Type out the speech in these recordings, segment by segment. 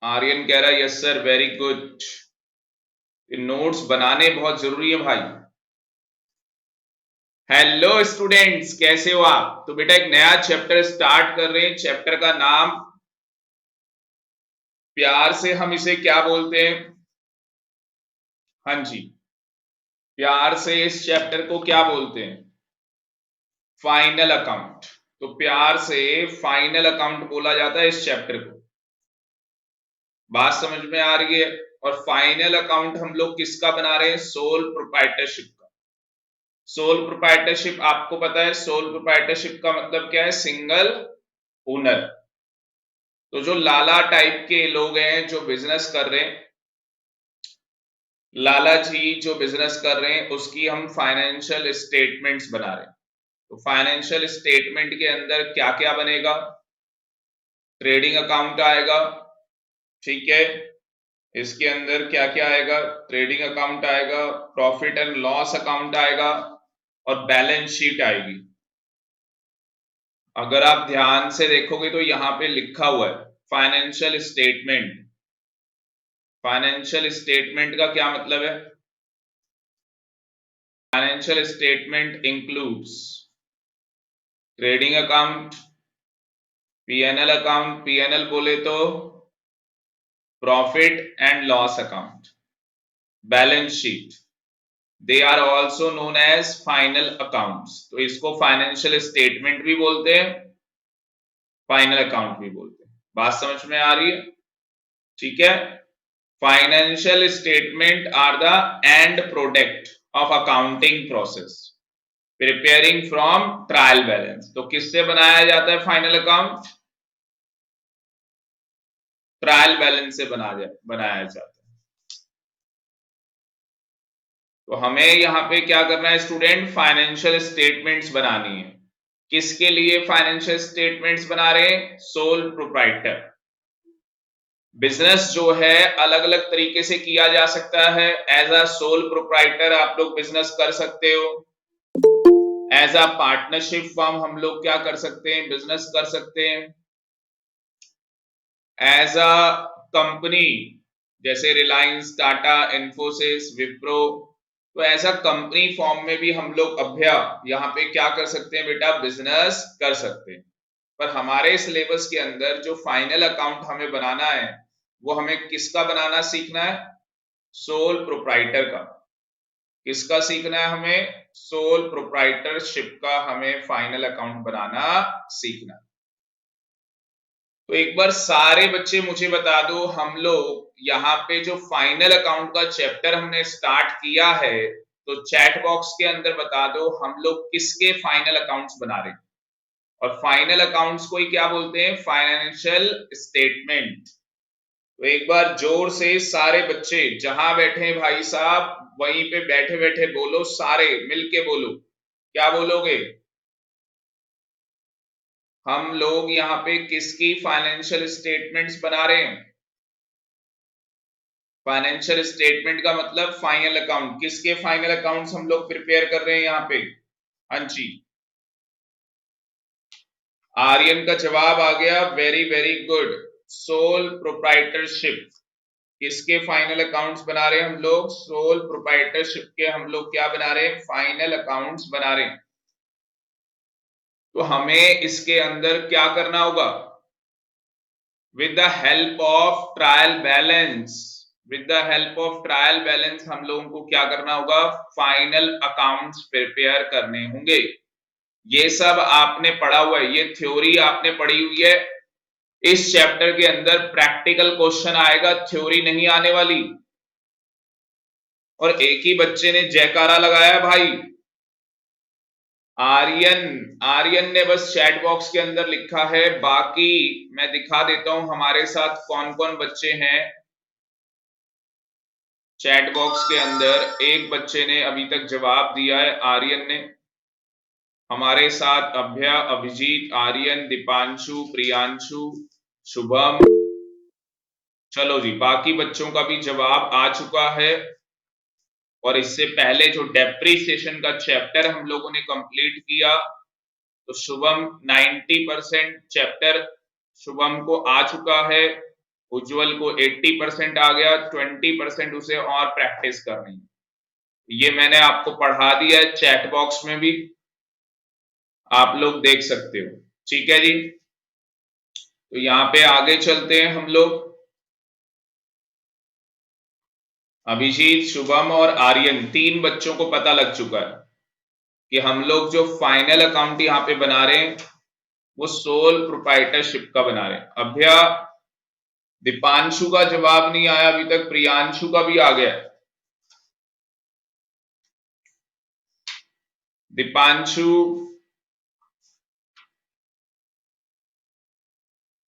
आर्यन कह रहा है yes sir very good. Notes बनाने बहुत जरूरी है भाई। हेलो स्टूडेंट्स, कैसे हो आप? तो बेटा एक नया चैप्टर स्टार्ट कर रहे हैं। चैप्टर का नाम प्यार से हम इसे क्या बोलते हैं? हाँ जी, प्यार से इस चैप्टर को क्या बोलते हैं? Final account. तो प्यार से फाइनल अकाउंट बोला जाता है इस चैप्टर को। बात समझ में आ रही है? और फाइनल अकाउंट हम लोग किसका बना रहे हैं? सोल प्रोप्राइटरशिप का। सोल प्रोप्राइटरशिप आपको पता है, सोल प्रोप्राइटरशिप का मतलब क्या है? Single owner. तो जो लाला टाइप के लोग हैं जो बिजनेस कर रहे हैं, लाला जी जो बिजनेस कर रहे हैं उसकी हम फाइनेंशियल स्टेटमेंट्स बना रहे हैं। तो फाइनेंशियल स्टेटमेंट के अंदर क्या क्या बनेगा? ट्रेडिंग अकाउंट आएगा, ठीक है। इसके अंदर क्या क्या आएगा? ट्रेडिंग अकाउंट आएगा, प्रॉफिट एंड लॉस अकाउंट आएगा और बैलेंस शीट आएगी। अगर आप ध्यान से देखोगे तो यहां पे लिखा हुआ है फाइनेंशियल स्टेटमेंट। फाइनेंशियल स्टेटमेंट का क्या मतलब है? Financial statement includes trading account, PNL account, PNL बोले तो profit and loss account, balance sheet. They are also known as final accounts. तो इसको फाइनेंशियल स्टेटमेंट भी बोलते हैं, फाइनल अकाउंट भी बोलते हैं। बात समझ में आ रही है? ठीक है। Financial statement are the end product of accounting process preparing from trial balance. तो किससे बनाया जाता है फाइनल अकाउंट? ट्रायल बैलेंस से बनाया जाता है। तो हमें यहां पे क्या करना है स्टूडेंट? फाइनेंशियल स्टेटमेंट्स बनानी है। किसके लिए फाइनेंशियल स्टेटमेंट्स बना रहे हैं? Sole proprietor. बिजनेस जो है अलग अलग तरीके से किया जा सकता है। एज अ सोल प्रोप्राइटर आप लोग बिजनेस कर सकते हो। एज अ पार्टनरशिप फर्म हम लोग क्या कर सकते हैं? बिजनेस कर सकते हैं। एज अ कंपनी जैसे रिलायंस, टाटा, इन्फोसिस, विप्रो, तो एज अ कंपनी फॉर्म में भी हम लोग अभ्या यहाँ पे क्या कर सकते हैं बेटा? बिजनेस कर सकते हैं। पर हमारे सिलेबस के अंदर जो फाइनल अकाउंट हमें बनाना है वो हमें किसका बनाना सीखना है? सोल प्रोप्राइटर का। किसका सीखना है हमें? सोल प्रोप्राइटरशिप का हमें फाइनल अकाउंट बनाना सीखना। तो एक बार सारे बच्चे मुझे बता दो, हम लोग यहाँ पे जो फाइनल अकाउंट का चैप्टर हमने स्टार्ट किया है, तो चैट बॉक्स के अंदर बता दो हम लोग किसके फाइनल अकाउंट्स बना रहे हैं। और फाइनल अकाउंट्स को ही क्या बोलते हैं? Financial statement. तो एक बार जोर से सारे बच्चे जहां बैठे हैं भाई साहब वहीं पे बैठे बैठे बोलो, सारे मिलके बोलो। क्या बोलोगे? हम लोग यहाँ पे किसकी फाइनेंशियल स्टेटमेंट्स बना रहे हैं? फाइनेंशियल स्टेटमेंट का मतलब फाइनल अकाउंट। किसके फाइनल अकाउंट्स हम लोग प्रिपेयर कर रहे हैं यहाँ पे? हाँ जी, आर्यन का जवाब आ गया, very very good. Sole proprietorship. किसके फाइनल अकाउंट्स बना रहे हैं हम लोग? सोल प्रोप्राइटरशिप के हम लोग क्या बना रहे हैं? फाइनल अकाउंट्स बना रहे हैं। तो हमें इसके अंदर क्या करना होगा? With the help of trial balance, with the help of trial balance हम लोगों को क्या करना होगा? फाइनल अकाउंट्स प्रिपेयर करने होंगे। ये सब आपने पढ़ा हुआ है, ये थ्योरी आपने पढ़ी हुई है। इस चैप्टर के अंदर प्रैक्टिकल क्वेश्चन आएगा, थ्योरी नहीं आने वाली। और एक ही बच्चे ने जयकारा लगाया भाई, आर्यन। आर्यन ने बस चैट बॉक्स के अंदर लिखा है, बाकी मैं दिखा देता हूं हमारे साथ कौन कौन बच्चे हैं। चैट बॉक्स के अंदर एक बच्चे ने अभी तक जवाब दिया है, आर्यन ने। हमारे साथ अभ्या, अभिजीत, आर्यन, दीपांशु, प्रियांशु, शुभम। चलो जी, बाकी बच्चों का भी जवाब आ चुका है। और इससे पहले जो डेप्रीसिएशन का चैप्टर हम लोगों ने कंप्लीट किया, तो शुभम 90% चैप्टर शुभम को आ चुका है। उज्जवल को 80% आ गया, 20% उसे और प्रैक्टिस करनी है। ये मैंने आपको पढ़ा दिया है चैट बॉक्स में भी, आप लोग देख सकते हो। ठीक है जी, तो यहाँ पे आगे चलते हैं हम लोग। अभिजीत, शुभम और आर्यन, 3 बच्चों को पता लग चुका है कि हम लोग जो फाइनल अकाउंट यहाँ पे बना रहे हैं वो सोल प्रोप्राइटरशिप का बना रहे हैं। अभ्या, दीपांशु का जवाब नहीं आया अभी तक, प्रियांशु का भी आ गया। दीपांशु,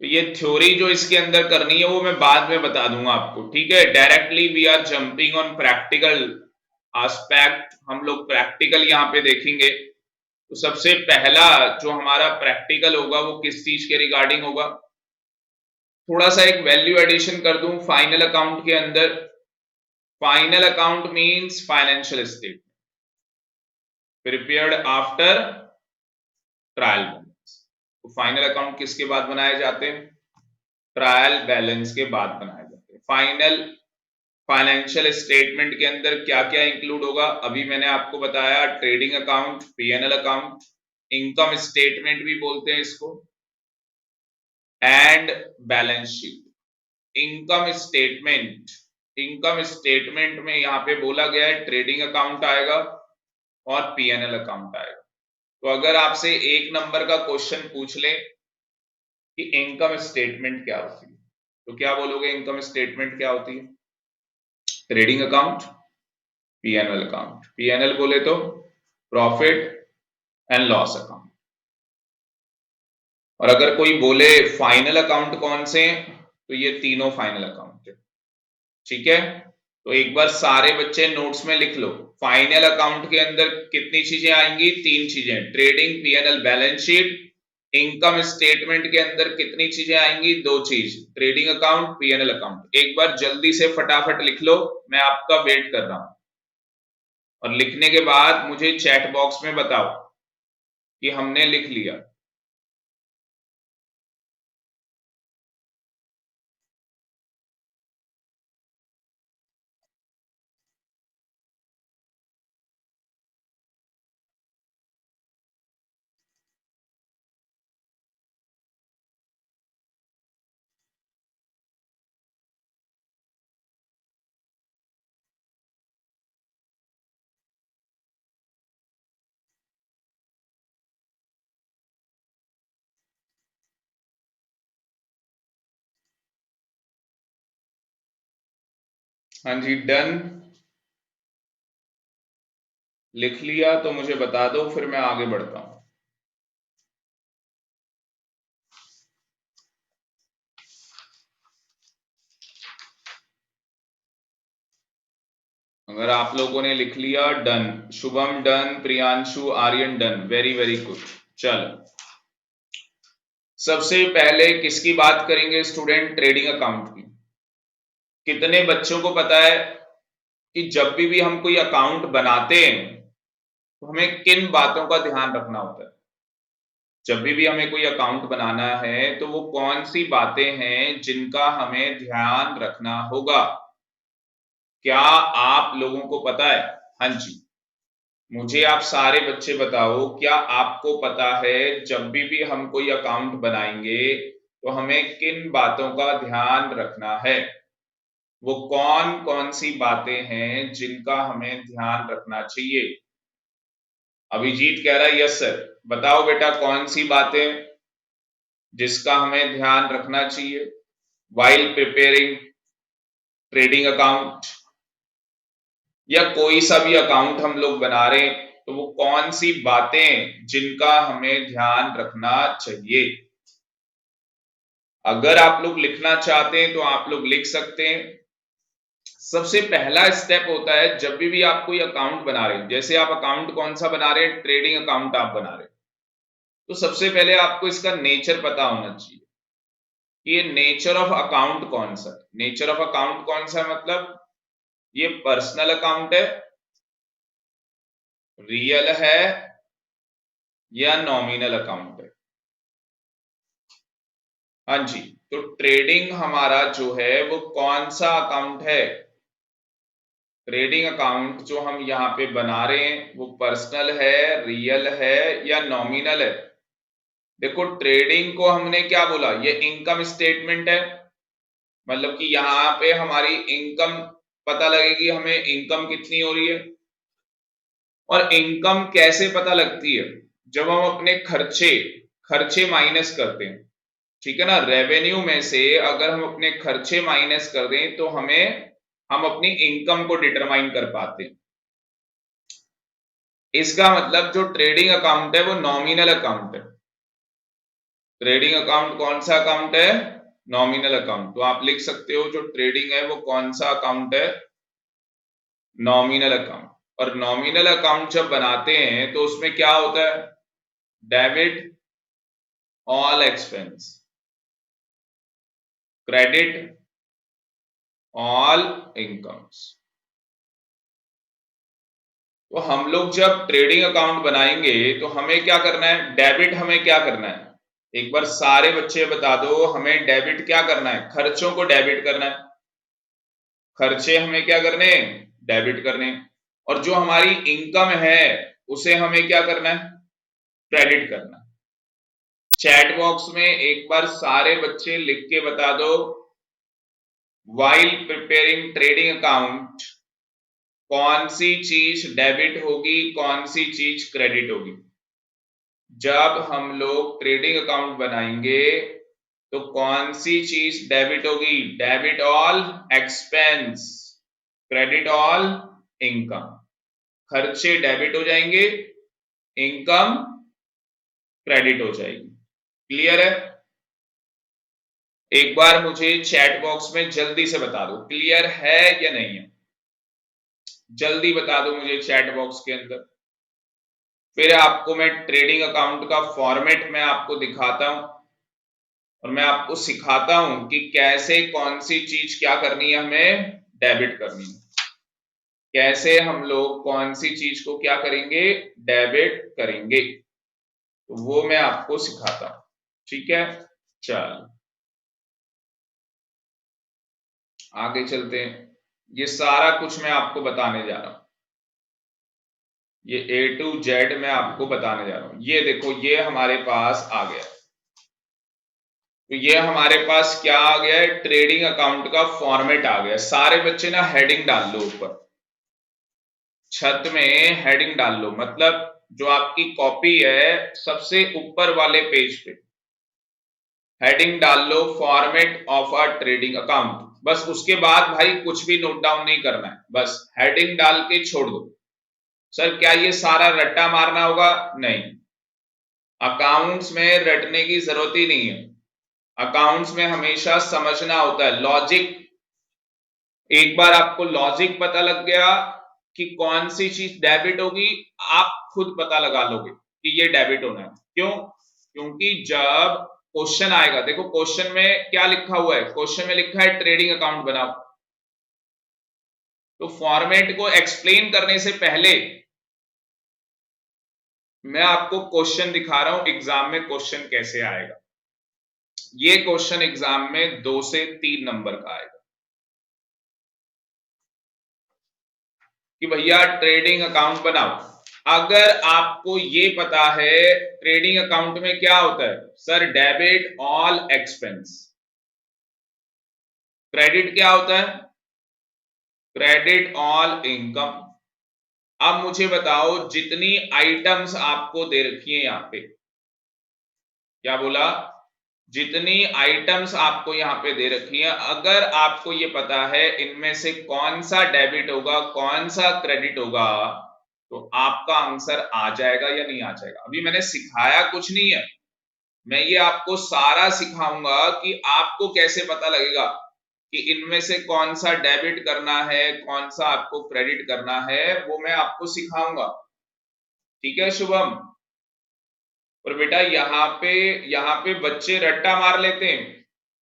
तो ये थ्योरी जो इसके अंदर करनी है वो मैं बाद में बता दूंगा आपको, ठीक है। Directly we are jumping on practical aspect, हम लोग प्रैक्टिकल यहाँ पे देखेंगे। तो सबसे पहला जो हमारा प्रैक्टिकल होगा वो किस चीज के रिगार्डिंग होगा, थोड़ा सा एक वैल्यू एडिशन कर दूं फाइनल अकाउंट के अंदर। Final account means financial statement prepared after trial balance. तो फाइनल अकाउंट किसके बाद बनाए जाते हैं, ट्रायल बैलेंस के बाद बनाए जाते हैं। फाइनल फाइनेंशियल स्टेटमेंट के अंदर क्या क्या इंक्लूड होगा, अभी मैंने आपको बताया, trading account, PNL account, income statement भी बोलते हैं इसको, and balance sheet. Income statement में यहां पे बोला गया है ट्रेडिंग अकाउंट आएगा और पीएनएल अकाउंट आएगा। तो अगर आपसे 1 नंबर का क्वेश्चन पूछ ले कि इनकम स्टेटमेंट क्या होती है, तो क्या बोलोगे, इनकम स्टेटमेंट क्या होती है, trading account, PNL account. PNL बोले तो प्रॉफिट एंड लॉस अकाउंट। और अगर कोई बोले फाइनल अकाउंट कौन से हैं, तो ये तीनों फाइनल अकाउंट है। ठीक है, तो एक बार सारे बच्चे नोट्स में लिख लो, फाइनल अकाउंट के अंदर कितनी चीजें आएंगी, 3 चीजें, trading, PNL, balance sheet. Income statement के अंदर कितनी चीजें आएंगी, 2 चीज, ट्रेडिंग अकाउंट, पीएनएल अकाउंट। एक बार जल्दी से फटाफट लिख लो, मैं आपका वेट कर रहा हूं, और लिखने के बाद मुझे चैट बॉक्स में बताओ कि हमने लिख लिया। हाँ जी, डन, लिख लिया तो मुझे बता दो, फिर मैं आगे बढ़ता हूं। अगर आप लोगों ने लिख लिया, done, Shubham done, Priyanshu, Aryan done, very very good. चल, सबसे पहले किसकी बात करेंगे स्टूडेंट, ट्रेडिंग अकाउंट की। कितने बच्चों को पता है कि जब भी हम कोई अकाउंट बनाते हैं तो हमें किन बातों का ध्यान रखना होता है, जब भी हमें कोई अकाउंट बनाना है तो वो कौन सी बातें हैं जिनका हमें ध्यान रखना होगा, क्या आप लोगों को पता है? हाँ जी, मुझे आप सारे बच्चे बताओ, क्या आपको पता है जब भी हम कोई अकाउंट बनाएंगे तो हमें किन बातों का ध्यान रखना है, वो कौन कौन सी बातें हैं जिनका हमें ध्यान रखना चाहिए? अभिजीत कह रहा है यस सर, बताओ बेटा कौन सी बातें जिसका हमें ध्यान रखना चाहिए वाइल प्रिपेयरिंग ट्रेडिंग अकाउंट, या कोई सा भी अकाउंट हम लोग बना रहे हैं तो वो कौन सी बातें जिनका हमें ध्यान रखना चाहिए। अगर आप लोग लिखना चाहते हैं तो आप लोग लिख सकते हैं। सबसे पहला स्टेप होता है जब भी आप कोई अकाउंट बना रहे हैं, जैसे आप अकाउंट कौन सा बना रहे हैं, ट्रेडिंग अकाउंट आप बना रहे हैं, तो सबसे पहले आपको इसका नेचर पता होना चाहिए कि ये नेचर ऑफ अकाउंट कौन सा है। नेचर ऑफ अकाउंट कौन सा है, मतलब ये पर्सनल अकाउंट है, रियल है, या नॉमिनल अकाउंट है। हाँ जी, तो ट्रेडिंग हमारा जो है वो कौन सा अकाउंट है? ट्रेडिंग अकाउंट जो हम यहाँ पे बना रहे हैं वो पर्सनल है, रियल है या नॉमिनल है? देखो ट्रेडिंग को हमने क्या बोला, ये इनकम स्टेटमेंट है, मतलब कि यहाँ पे हमारी इनकम पता लगेगी, हमें इनकम कितनी हो रही है। और इनकम कैसे पता लगती है? जब हम अपने खर्चे खर्चे माइनस करते हैं, ठीक है ना, रेवेन्यू में से अगर हम अपने खर्चे माइनस कर दें तो हम अपनी इनकम को डिटरमाइन कर पाते हैं। इसका मतलब जो ट्रेडिंग अकाउंट है वो नॉमिनल अकाउंट है। ट्रेडिंग अकाउंट कौन सा अकाउंट है? Nominal account. तो आप लिख सकते हो जो ट्रेडिंग है वो कौन सा अकाउंट है? Nominal account. और नॉमिनल अकाउंट जब बनाते हैं तो उसमें क्या होता है? Debit all expense, credit all incomes. तो हम लोग जब ट्रेडिंग अकाउंट बनाएंगे तो हमें क्या करना है? डेबिट हमें क्या करना है? एक बार सारे बच्चे बता दो, हमें डेबिट क्या करना है? खर्चों को डेबिट करना है। खर्चे हमें क्या करने? डेबिट करने। और जो हमारी इनकम है उसे हमें क्या करना है? क्रेडिट करना है। चैट बॉक्स में एक बार सारे बच्चे लिख के बता दो, व्हाइल प्रिपेयरिंग ट्रेडिंग अकाउंट कौन सी चीज डेबिट होगी, कौन सी चीज क्रेडिट होगी? जब हम लोग ट्रेडिंग अकाउंट बनाएंगे तो कौन सी चीज डेबिट होगी? Debit all expense, credit all income. खर्चे डेबिट हो जाएंगे, इनकम क्रेडिट हो जाएगी। क्लियर है? एक बार मुझे चैट बॉक्स में जल्दी से बता दो क्लियर है या नहीं है। जल्दी बता दो मुझे चैट बॉक्स के अंदर। फिर आपको मैं ट्रेडिंग अकाउंट का फॉर्मेट मैं आपको दिखाता हूं और मैं आपको सिखाता हूं कि कैसे कौन सी चीज क्या करनी है, हमें डेबिट करनी है। कैसे हम लोग कौन सी चीज को क्या करेंगे? डेबिट करेंगे। तो वो मैं आपको सिखाता हूं, ठीक है। चल आगे चलते हैं। ये सारा कुछ मैं आपको बताने जा रहा हूं, ये A to Z मैं आपको बताने जा रहा हूं। ये देखो ये हमारे पास आ गया। तो ये हमारे पास क्या आ गया है? ट्रेडिंग अकाउंट का फॉर्मेट आ गया। सारे बच्चे ना हेडिंग डाल लो, ऊपर छत में हेडिंग डाल लो, मतलब जो आपकी कॉपी है सबसे ऊपर वाले पेज पे हेडिंग डाल लो, format of a trading account. बस उसके बाद भाई कुछ भी नोट डाउन नहीं करना है, बस हेडिंग डाल के छोड़ दो। सर क्या ये सारा रट्टा मारना होगा? नहीं, अकाउंट्स में रटने की जरूरत ही नहीं है। अकाउंट्स में हमेशा समझना होता है, लॉजिक। एक बार आपको लॉजिक पता लग गया कि कौन सी चीज डेबिट होगी, आप खुद पता लगा लोगे कि ये डेबिट होना है। क्यों? क्योंकि जब क्वेश्चन आएगा, देखो क्वेश्चन में क्या लिखा हुआ है? क्वेश्चन में लिखा है ट्रेडिंग अकाउंट बनाओ। तो फॉर्मेट को एक्सप्लेन करने से पहले मैं आपको क्वेश्चन दिखा रहा हूं, एग्जाम में क्वेश्चन कैसे आएगा। ये क्वेश्चन एग्जाम में 2 से 3 नंबर का आएगा कि भैया ट्रेडिंग अकाउंट बनाओ। अगर आपको ये पता है ट्रेडिंग अकाउंट में क्या होता है, sir debit all expense. Credit क्या होता है? Credit all income. अब मुझे बताओ जितनी आइटम्स आपको दे रखी है यहां पे, क्या बोला? जितनी आइटम्स आपको यहाँ पे दे रखी है, अगर आपको ये पता है इनमें से कौन सा डेबिट होगा कौन सा क्रेडिट होगा, तो आपका आंसर आ जाएगा या नहीं आ जाएगा। अभी मैंने सिखाया कुछ नहीं है, मैं ये आपको सारा सिखाऊंगा कि आपको कैसे पता लगेगा कि इनमें से कौन सा डेबिट करना है कौन सा आपको क्रेडिट करना है, वो मैं आपको सिखाऊंगा। ठीक है शुभम? और बेटा यहाँ पे बच्चे रट्टा मार लेते हैं।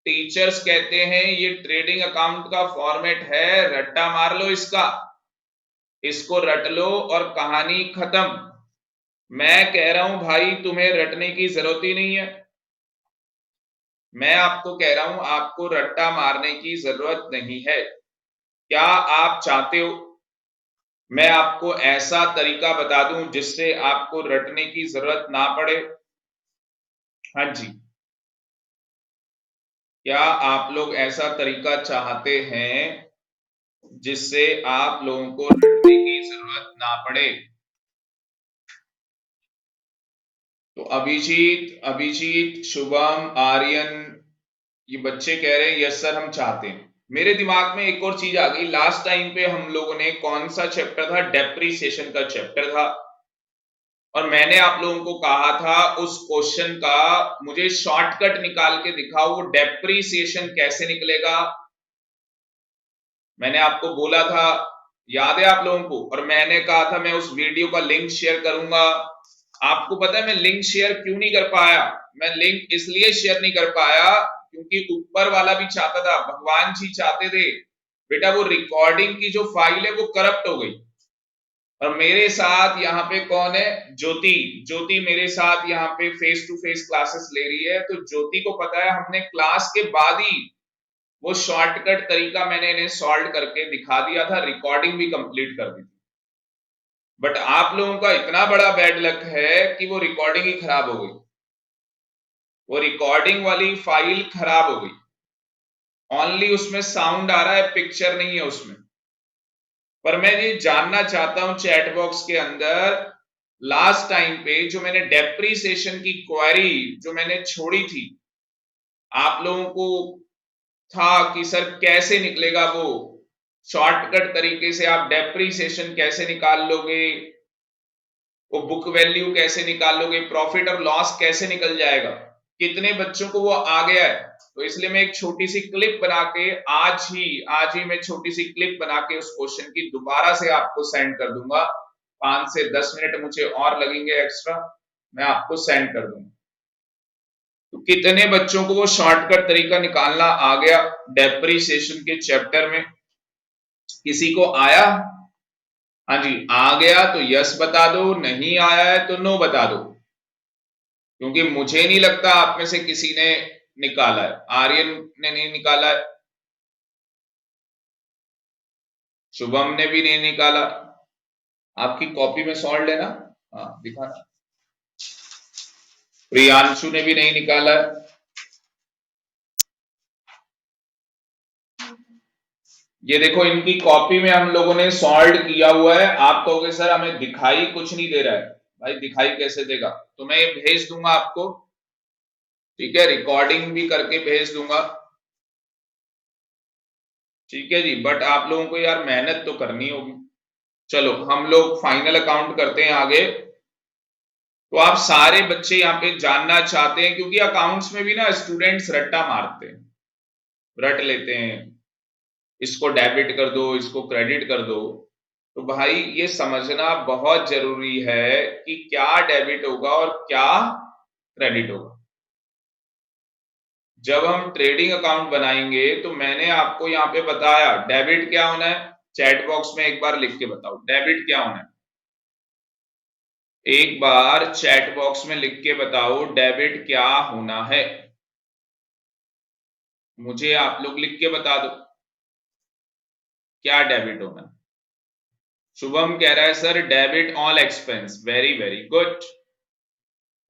टीचर्स कहते हैं ये ट्रेडिंग अकाउंट का फॉर्मेट है, रट्टा मार लो इसको रट लो और कहानी खत्म। मैं कह रहा हूं भाई तुम्हें रटने की जरूरत ही नहीं है। मैं आपको कह रहा हूं आपको रट्टा मारने की जरूरत नहीं है। क्या आप चाहते हो मैं आपको ऐसा तरीका बता दूं जिससे आपको रटने की जरूरत ना पड़े? हाँ जी, क्या आप लोग ऐसा तरीका चाहते हैं जिससे आप लोगों को रटने की जरूरत ना पड़े? तो अभिजीत, अभिजीत, शुभम, आर्यन, ये बच्चे कह रहे हैं यस सर हम चाहते हैं। मेरे दिमाग में एक और चीज आ गई, लास्ट टाइम पे हम लोगों ने कौन सा चैप्टर था, डेप्रीसिएशन का चैप्टर था, और मैंने आप लोगों को कहा था उस क्वेश्चन का मुझे शॉर्टकट निकाल के दिखाओ, वो डेप्रीसिएशन कैसे निकलेगा। मैंने आपको बोला था, याद है आप लोगों को, और मैंने कहा था मैं उस वीडियो का लिंक शेयर करूंगा। आपको पता है मैं लिंक शेयर क्यों नहीं कर पाया? मैं लिंक इसलिए शेयर नहीं कर पाया क्योंकि ऊपर वाला भी चाहता था, भगवान जी चाहते थे बेटा वो रिकॉर्डिंग की जो फाइल है वो करप्ट हो गई। और मेरे साथ यहाँ पे कौन है, ज्योति। ज्योति मेरे साथ यहाँ पे फेस टू फेस क्लासेस ले रही है, तो ज्योति को पता है हमने क्लास के बाद ही वो शॉर्टकट तरीका मैंने इन्हें सॉल्व करके दिखा दिया था, रिकॉर्डिंग भी कंप्लीट कर दी थी। बट आप लोगों का इतना बड़ा बैड लक है कि वो रिकॉर्डिंग ही खराब हो गई, वो रिकॉर्डिंग वाली फाइल खराब हो गई। ओनली उसमें साउंड आ रहा है, पिक्चर नहीं है उसमें। पर मैं ये जानना चाहता हूं चैट बॉक्स के अंदर, लास्ट टाइम पे जो मैंने डेप्रीसिएशन की क्वेरी जो मैंने छोड़ी थी, आप लोगों को था कि सर कैसे निकलेगा वो शॉर्टकट तरीके से, आप डेप्रीसिएशन कैसे निकाल लोगे, वो बुक वैल्यू कैसे निकाल लोगे, प्रॉफिट और लॉस कैसे निकल जाएगा, कितने बच्चों को वो आ गया है। तो इसलिए मैं एक छोटी सी क्लिप बना के आज ही मैं छोटी सी क्लिप बना के उस क्वेश्चन की दोबारा से आपको सेंड कर दूंगा। 5 से 10 मिनट मुझे और लगेंगे एक्स्ट्रा, मैं आपको सेंड कर दूंगा। तो कितने बच्चों को वो शॉर्टकट तरीका निकालना आ गया डेप्रीसिएशन के चैप्टर में? किसी को आया? हाँ जी, आ गया तो यस बता दो, नहीं आया है तो नो बता दो, क्योंकि मुझे नहीं लगता आप में से किसी ने निकाला है। आर्यन ने नहीं निकाला है, शुभम ने भी नहीं निकाला। आपकी कॉपी में सॉल्व है ना? हाँ दिखाना। प्रियांशु ने भी नहीं निकाला है। ये देखो इनकी कॉपी में हम लोगों ने सॉल्व किया हुआ है। आप कहोगे सर हमें दिखाई कुछ नहीं दे रहा है। भाई दिखाई कैसे देगा, तो मैं ये भेज दूंगा आपको, ठीक है, रिकॉर्डिंग भी करके भेज दूंगा, ठीक है जी। बट आप लोगों को यार मेहनत तो करनी होगी। चलो हम लोग फाइनल अकाउंट करते हैं आगे। तो आप सारे बच्चे यहाँ पे जानना चाहते हैं, क्योंकि अकाउंट्स में भी ना स्टूडेंट्स रट्टा मारते हैं, रट लेते हैं, इसको डेबिट कर दो, इसको क्रेडिट कर दो। तो भाई ये समझना बहुत जरूरी है कि क्या डेबिट होगा और क्या क्रेडिट होगा। जब हम ट्रेडिंग अकाउंट बनाएंगे तो मैंने आपको यहाँ पे बताया डेबिट क्या होना है, चैट बॉक्स में एक बार लिख के बताओ डेबिट क्या होना है। एक बार चैट बॉक्स में लिख के बताओ डेबिट क्या होना है, मुझे आप लोग लिख के बता दो क्या डेबिट होना है। शुभम कह रहा है sir debit all expense, very very good.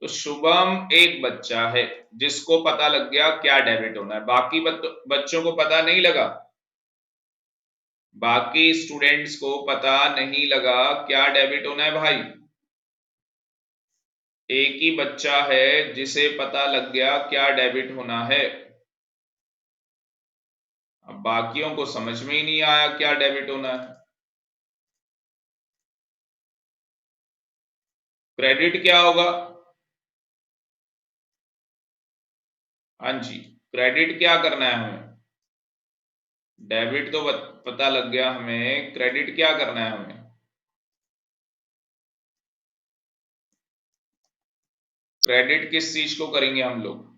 तो शुभम एक बच्चा है जिसको पता लग गया क्या डेबिट होना है, बाकी बच्चों को पता नहीं लगा, बाकी स्टूडेंट्स को पता नहीं लगा क्या डेबिट होना है भाई। एक ही बच्चा है जिसे पता लग गया क्या डेबिट होना है, अब बाकियों को समझ में ही नहीं आया क्या डेबिट होना है। क्रेडिट क्या होगा? हाँ जी, क्रेडिट क्या करना है हमें? डेबिट तो पता लग गया हमें, क्रेडिट क्या करना है हमें? क्रेडिट किस चीज को करेंगे हम लोग?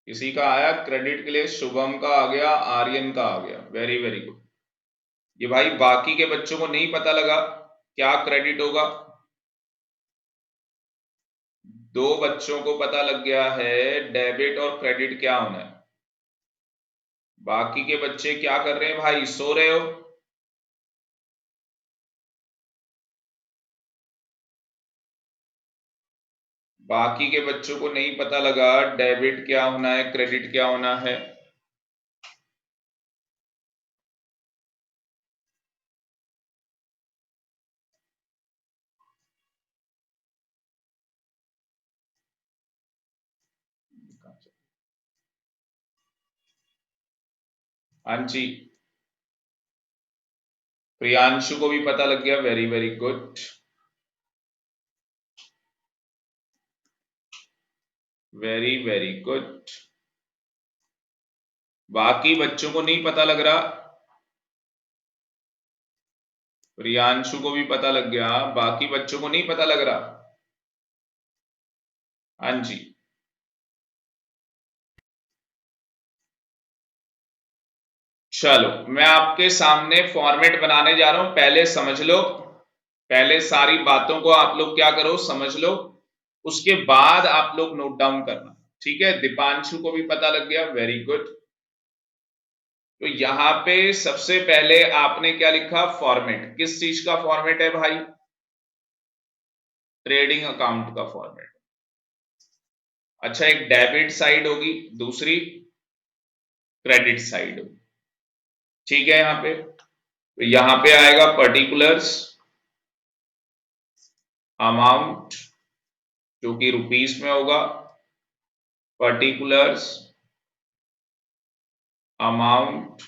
किसी का आया क्रेडिट के लिए, शुभम का आ गया, आर्यन का आ गया, वेरी वेरी गुड। ये भाई बाकी के बच्चों को नहीं पता लगा क्या क्रेडिट होगा, दो बच्चों को पता लग गया है डेबिट और क्रेडिट क्या होना है। बाकी के बच्चे क्या कर रहे हैं भाई, सो रहे हो? बाकी के बच्चों को नहीं पता लगा डेबिट क्या होना है, क्रेडिट क्या होना है। हाँ जी, प्रियांशु को भी पता लग गया, very very good, very very good. बाकी बच्चों को नहीं पता लग रहा, प्रियांशु को भी पता लग गया, बाकी बच्चों को नहीं पता लग रहा। हाँ जी, चलो मैं आपके सामने फॉर्मेट बनाने जा रहा हूं, पहले समझ लो, पहले सारी बातों को आप लोग क्या करो, समझ लो, उसके बाद आप लोग नोट डाउन करना। ठीक है, दीपांशु को भी पता लग गया, वेरी गुड। तो यहां पे सबसे पहले आपने क्या लिखा, फॉर्मेट, किस चीज का फॉर्मेट है भाई, ट्रेडिंग अकाउंट का फॉर्मेट। अच्छा, एक डेबिट साइड होगी, दूसरी क्रेडिट साइड होगी। ठीक है, यहां पे तो यहां पे आएगा पर्टिकुलर्स अमाउंट जो कि रुपीस में होगा, पर्टिकुलर्स अमाउंट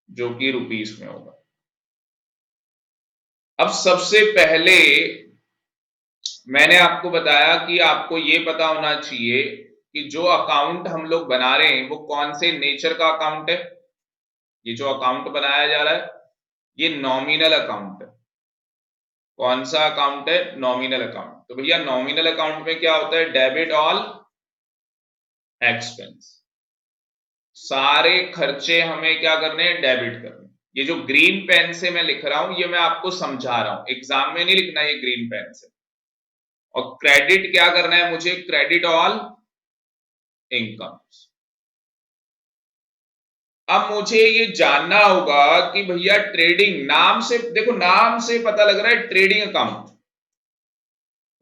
जो कि रुपीस में होगा। अब सबसे पहले मैंने आपको बताया कि आपको ये पता होना चाहिए कि जो अकाउंट हम लोग बना रहे हैं वो कौन से नेचर का अकाउंट है। ये जो अकाउंट बनाया जा रहा है ये नॉमिनल अकाउंट है। कौन सा अकाउंट है, नॉमिनल अकाउंट। तो भैया नॉमिनल अकाउंट में क्या होता है, डेबिट ऑल एक्सपेंस, सारे खर्चे हमें क्या करने हैं, डेबिट करने। ये जो ग्रीन पेन से मैं लिख रहा हूं ये मैं आपको समझा रहा हूं, एग्जाम में नहीं लिखना ये ग्रीन पेन से। और क्रेडिट क्या करना है मुझे, क्रेडिट ऑल इनकम। अब मुझे ये जानना होगा कि भैया ट्रेडिंग, नाम से देखो, नाम से पता लग रहा है ट्रेडिंग अकाउंट,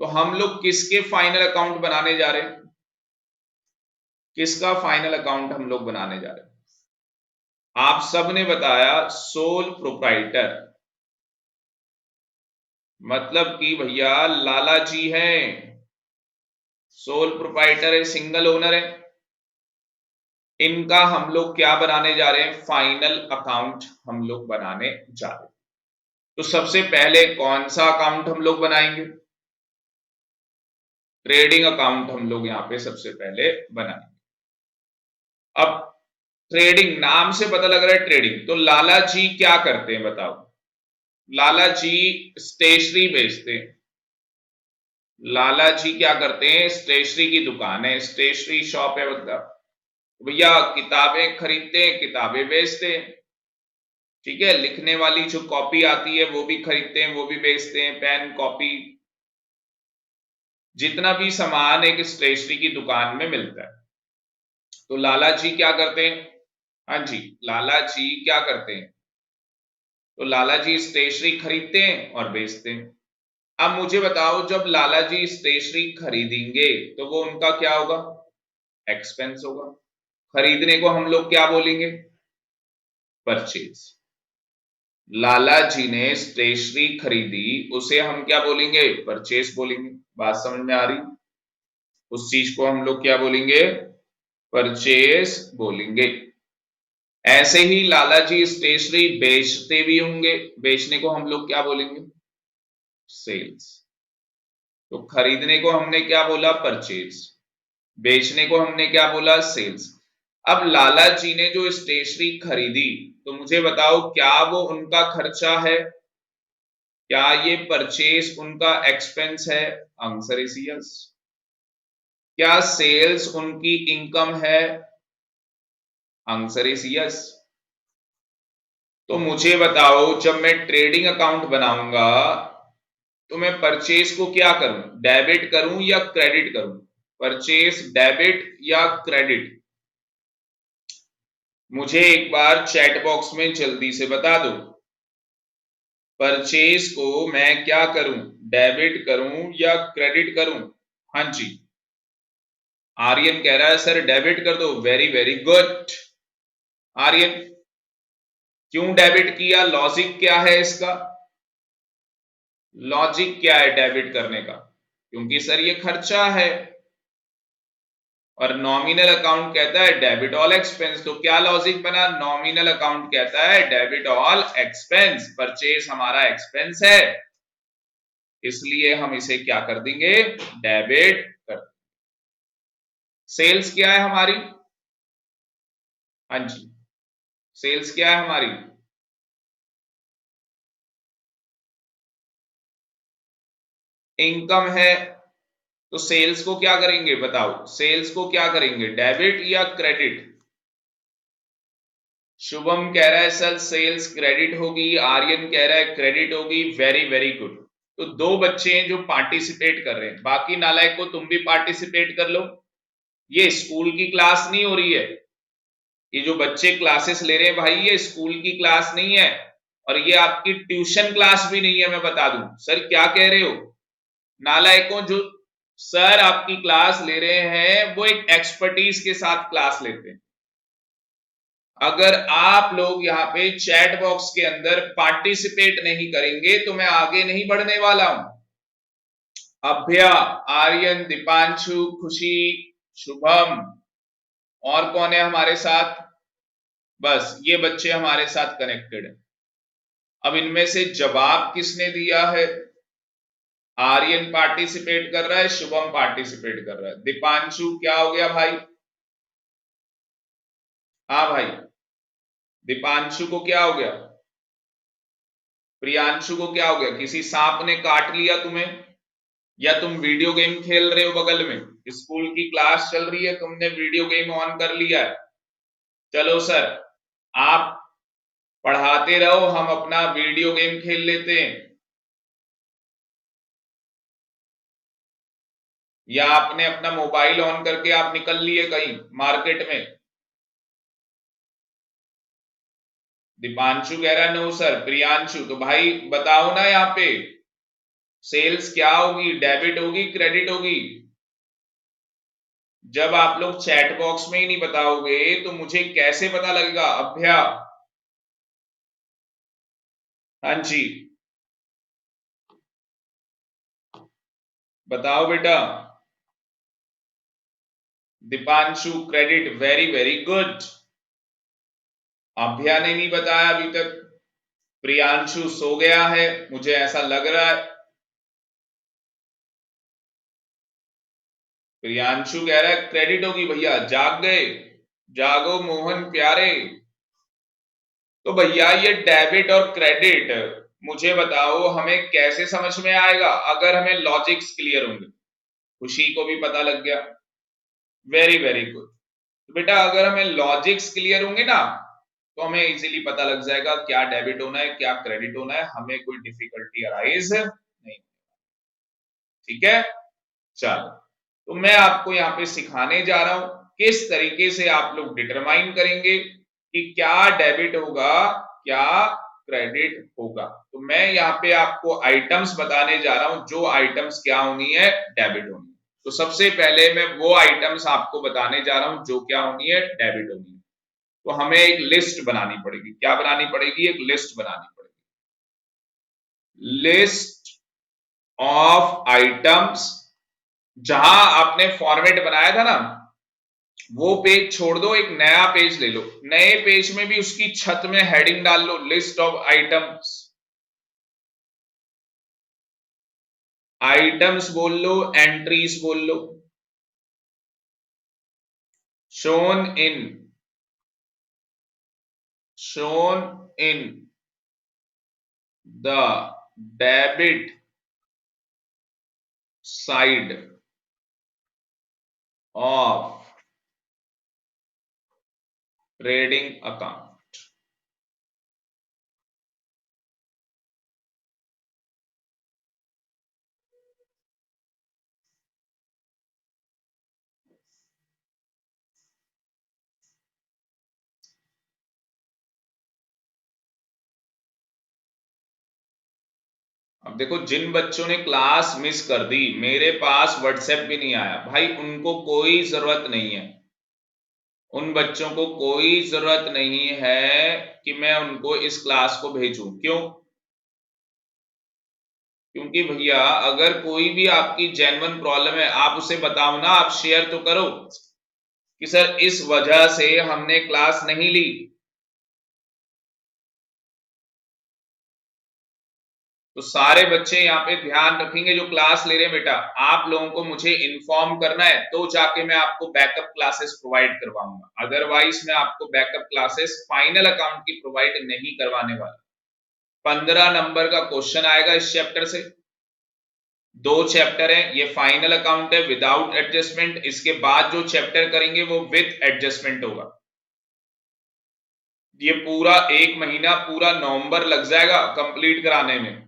तो हम लोग किसके फाइनल अकाउंट बनाने जा रहे हैं, किसका फाइनल अकाउंट हम लोग बनाने जा रहे हैं। आप सबने बताया सोल प्रोप्राइटर, मतलब कि भैया लाला जी हैं, सोल प्रोप्राइटर है, सिंगल ओनर है, इनका हम लोग क्या बनाने जा रहे हैं, फाइनल अकाउंट हम लोग बनाने जा रहे हैं। तो सबसे पहले कौन सा अकाउंट हम लोग बनाएंगे, ट्रेडिंग अकाउंट हम लोग यहां पे सबसे पहले बनाएंगे। अब ट्रेडिंग, नाम से पता लग रहा है ट्रेडिंग, तो लाला जी क्या करते हैं बताओ, लाला जी स्टेशनरी बेचते हैं। लाला जी क्या करते हैं, स्टेशनरी की दुकान है, स्टेशनरी शॉप है, मतलब भैया किताबें खरीदते हैं, किताबें बेचते हैं। ठीक है, लिखने वाली जो कॉपी आती है वो भी खरीदते हैं, वो भी बेचते हैं, पेन कॉपी, जितना भी सामान एक स्टेशनरी की दुकान में मिलता है। तो लाला जी क्या करते हैं, हाँ जी, लाला जी क्या करते हैं, तो लाला जी स्टेशनरी खरीदते हैं और बेचते हैं। अब मुझे बताओ, जब लाला जी स्टेशनरी खरीदेंगे तो वो उनका क्या होगा, एक्सपेंस होगा। खरीदने को हम लोग क्या बोलेंगे, परचेज। लाला जी ने स्टेशनरी खरीदी, उसे हम क्या बोलेंगे, परचेज बोलेंगे। बात समझ में आ रही, उस चीज को हम लोग क्या बोलेंगे, परचेज बोलेंगे। ऐसे ही लाला जी स्टेशनरी बेचते भी होंगे, बेचने को हम लोग क्या बोलेंगे, सेल्स। तो खरीदने को हमने क्या बोला, परचेज, बेचने को हमने क्या बोला, सेल्स। अब लाला जी ने जो स्टेशनरी खरीदी, तो मुझे बताओ क्या वो उनका खर्चा है, क्या ये परचेज उनका एक्सपेंस है, आंसर इज यस। क्या सेल्स उनकी इनकम है? Answer is yes. तो मुझे बताओ, जब मैं ट्रेडिंग अकाउंट बनाऊंगा तो मैं परचेज को क्या करूं, डेबिट करूं या क्रेडिट करूं? परचेज डेबिट या क्रेडिट? मुझे एक बार चैट बॉक्स में जल्दी से बता दो, परचेज को मैं क्या करूं, डेबिट करूं या क्रेडिट करूं? हाँ जी, आर्यन कह रहा है सर डेबिट कर दो। Very very good Aryan. क्यों डेबिट किया, लॉजिक क्या है इसका? लॉजिक क्या है डेबिट करने का? क्योंकि सर ये खर्चा है और नॉमिनल अकाउंट कहता है डेबिट ऑल एक्सपेंस। तो क्या लॉजिक बना, नॉमिनल अकाउंट कहता है डेबिट ऑल एक्सपेंस, परचेज हमारा एक्सपेंस है, इसलिए हम इसे क्या कर देंगे, डेबिट कर। सेल्स क्या है हमारी? हाँ जी, सेल्स क्या है हमारी? इनकम है। तो सेल्स को क्या करेंगे बताओ, सेल्स को क्या करेंगे, डेबिट या क्रेडिट? शुभम कह रहा है सर सेल्स क्रेडिट होगी, आर्यन कह रहा है क्रेडिट होगी। Very very good. तो दो बच्चे हैं जो पार्टिसिपेट कर रहे हैं, बाकी नालायक को तुम भी पार्टिसिपेट कर लो। ये स्कूल की क्लास नहीं हो रही है, ये जो बच्चे क्लासेस ले रहे हैं भाई ये स्कूल की क्लास नहीं है, और ये आपकी ट्यूशन क्लास भी नहीं है। मैं बता दूं, सर क्या कह रहे हो नालायकों, जो सर आपकी क्लास ले रहे हैं वो एक एक्सपर्टीज के साथ क्लास लेते हैं। अगर आप लोग यहाँ पे चैट बॉक्स के अंदर पार्टिसिपेट नहीं करेंगे तो मैं आगे नहीं बढ़ने वाला हूं। अभ्या, आर्यन, दीपांशु, खुशी, शुभम, और कौन है हमारे साथ? बस ये बच्चे हमारे साथ कनेक्टेड है। अब इनमें से जवाब किसने दिया है? आर्यन पार्टिसिपेट कर रहा है, शुभम पार्टिसिपेट कर रहा है। दीपांशु क्या हो गया भाई? हाँ भाई, दीपांशु को क्या हो गया? प्रियांशु को क्या हो गया, किसी सांप ने काट लिया तुम्हें, या तुम वीडियो गेम खेल रहे हो बगल में, स्कूल की क्लास चल रही है, तुमने वीडियो गेम ऑन कर लिया है? चलो सर, आप पढ़ाते रहो, हम अपना वीडियो गेम खेल लेते हैं। या आपने अपना मोबाइल ऑन करके आप निकल लिए कहीं मार्केट में? दीपांशु कह रहा है नो सर। प्रियांशु, तो भाई बताओ ना यहाँ पे, सेल्स क्या होगी, डेबिट होगी क्रेडिट होगी? जब आप लोग चैट बॉक्स में ही नहीं बताओगे तो मुझे कैसे पता लगेगा? अभ्या, हाँ जी, बताओ बेटा। Deepanshu credit, very very good. Abhya ने नहीं बताया अभी तक। प्रियांशु सो गया है मुझे ऐसा लग रहा है। प्रियांशु कह रहा है क्रेडिट होगी। भैया जाग गए, जागो मोहन प्यारे। तो भैया ये डेबिट और क्रेडिट मुझे बताओ हमें कैसे समझ में आएगा, अगर हमें लॉजिक्स क्लियर होंगे। खुशी को भी पता लग गया। Very very good. तो बेटा अगर हमें लॉजिक्स क्लियर होंगे ना तो हमें इजीली पता लग जाएगा क्या डेबिट होना है क्या क्रेडिट होना है, हमें कोई डिफिकल्टी अराइज नहीं। ठीक है, चलो। तो मैं आपको यहाँ पे सिखाने जा रहा हूं किस तरीके से आप लोग डिटरमाइन करेंगे कि क्या डेबिट होगा क्या क्रेडिट होगा। तो मैं यहाँ पे आपको आइटम्स बताने जा रहा हूं, जो आइटम्स क्या होनी है, डेबिट होनी है। तो सबसे पहले मैं वो आइटम्स आपको बताने जा रहा हूं जो क्या होनी है, डेबिट होनी है। तो हमें एक लिस्ट बनानी पड़ेगी। क्या बनानी पड़ेगी? एक लिस्ट बनानी पड़ेगी। List of items. जहां आपने फॉर्मेट बनाया था ना वो पेज छोड़ दो, एक नया पेज ले लो। नए पेज में भी उसकी छत में हेडिंग डाल लो, लिस्ट ऑफ आइटम्स। आइटम्स बोल लो, एंट्रीज बोल लो। Shown in, shown in the debit side of trading account. अब देखो, जिन बच्चों ने क्लास मिस कर दी, मेरे पास व्हाट्सएप भी नहीं आया भाई, उनको कोई जरूरत नहीं है, उन बच्चों को कोई जरूरत नहीं है कि मैं उनको इस क्लास को भेजूं। क्यों? क्योंकि भैया अगर कोई भी आपकी जेन्युइन प्रॉब्लम है, आप उसे बताओ ना, आप शेयर तो करो कि सर इस वजह से हमने क्लास नहीं ली। तो सारे बच्चे यहाँ पे ध्यान रखेंगे जो क्लास ले रहे हैं, बेटा आप लोगों को मुझे इन्फॉर्म करना है तो जाके मैं आपको बैकअप क्लासेस प्रोवाइड करवाऊंगा, अदरवाइज मैं आपको बैकअप क्लासेस फाइनल अकाउंट की प्रोवाइड नहीं करवाने वाला। 15 नंबर का क्वेश्चन आएगा इस चैप्टर से, 2 चैप्टर है, ये फाइनल अकाउंट है विदाउट एडजस्टमेंट, इसके बाद जो चैप्टर करेंगे वो विद एडजस्टमेंट होगा। ये पूरा 1 महीना, पूरा नवंबर लग जाएगा कंप्लीट कराने में।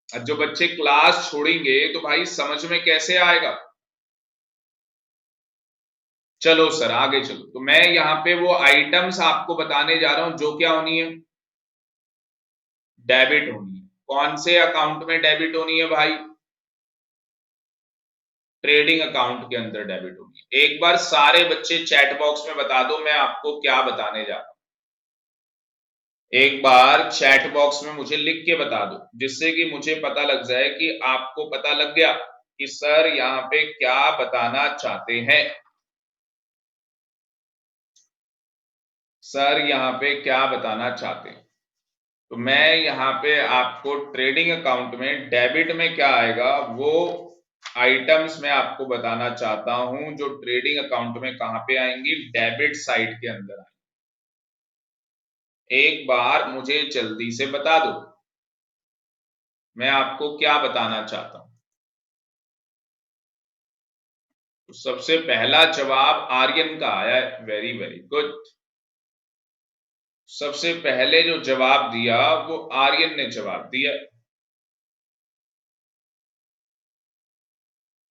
जो बच्चे क्लास छोड़ेंगे तो भाई समझ में कैसे आएगा। चलो सर आगे चलो, तो मैं यहाँ पे वो आइटम्स आपको बताने जा रहा हूं जो क्या होनी है, डेबिट होनी है। कौन से अकाउंट में डेबिट होनी है भाई? ट्रेडिंग अकाउंट के अंदर डेबिट होनी है। एक बार सारे बच्चे चैट बॉक्स में बता दो मैं आपको क्या बताने जा रहा हूं, एक बार चैट बॉक्स में मुझे लिख के बता दो, जिससे कि मुझे पता लग जाए कि आपको पता लग गया कि सर यहाँ पे क्या बताना चाहते हैं, सर यहाँ पे क्या बताना चाहते हैं। तो मैं यहाँ पे आपको ट्रेडिंग अकाउंट में डेबिट में क्या आएगा वो आइटम्स मैं आपको बताना चाहता हूं, जो ट्रेडिंग अकाउंट में कहां पे आएंगी, डेबिट साइड के अंदर आएंगी। एक बार मुझे जल्दी से बता दो मैं आपको क्या बताना चाहता हूं। तो सबसे पहला जवाब आर्यन का आया है, वेरी वेरी गुड। सबसे पहले जो जवाब दिया वो आर्यन ने जवाब दिया,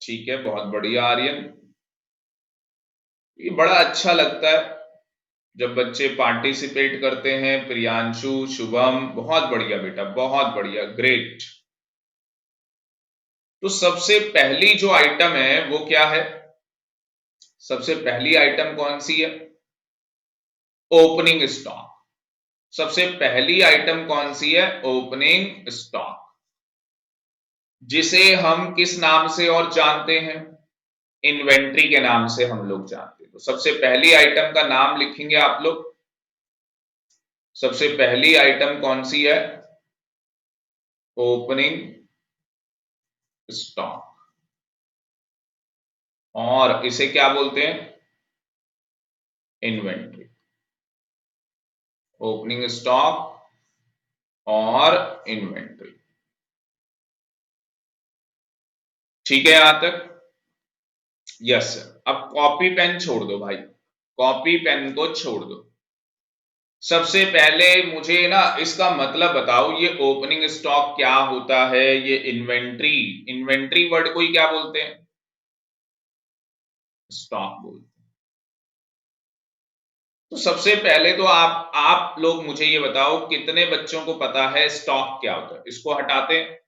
ठीक है, बहुत बढ़िया आर्यन। ये बड़ा अच्छा लगता है जब बच्चे पार्टिसिपेट करते हैं। प्रियांशु, शुभम, बहुत बढ़िया बेटा, बहुत बढ़िया, ग्रेट। तो सबसे पहली जो आइटम है वो क्या है? सबसे पहली आइटम कौन सी है? Opening stock. सबसे पहली आइटम कौन सी है? ओपनिंग स्टॉक, जिसे हम किस नाम से और जानते हैं? इन्वेंट्री के नाम से हम लोग जानते हैं। तो सबसे पहली आइटम का नाम लिखेंगे आप लोग। सबसे पहली आइटम कौन सी है? ओपनिंग स्टॉक, और इसे क्या बोलते हैं? इन्वेंट्री। ओपनिंग स्टॉक और इन्वेंट्री, ठीक है यहां तक? Yes sir. अब कॉपी पेन छोड़ दो भाई, कॉपी पेन को छोड़ दो। सबसे पहले मुझे ना इसका मतलब बताओ, ये ओपनिंग स्टॉक क्या होता है, ये इन्वेंट्री, इन्वेंट्री वर्ड को ही क्या बोलते हैं? स्टॉक बोलते हैं। तो सबसे पहले तो आप लोग मुझे ये बताओ कितने बच्चों को पता है स्टॉक क्या होता है। इसको हटाते हैं।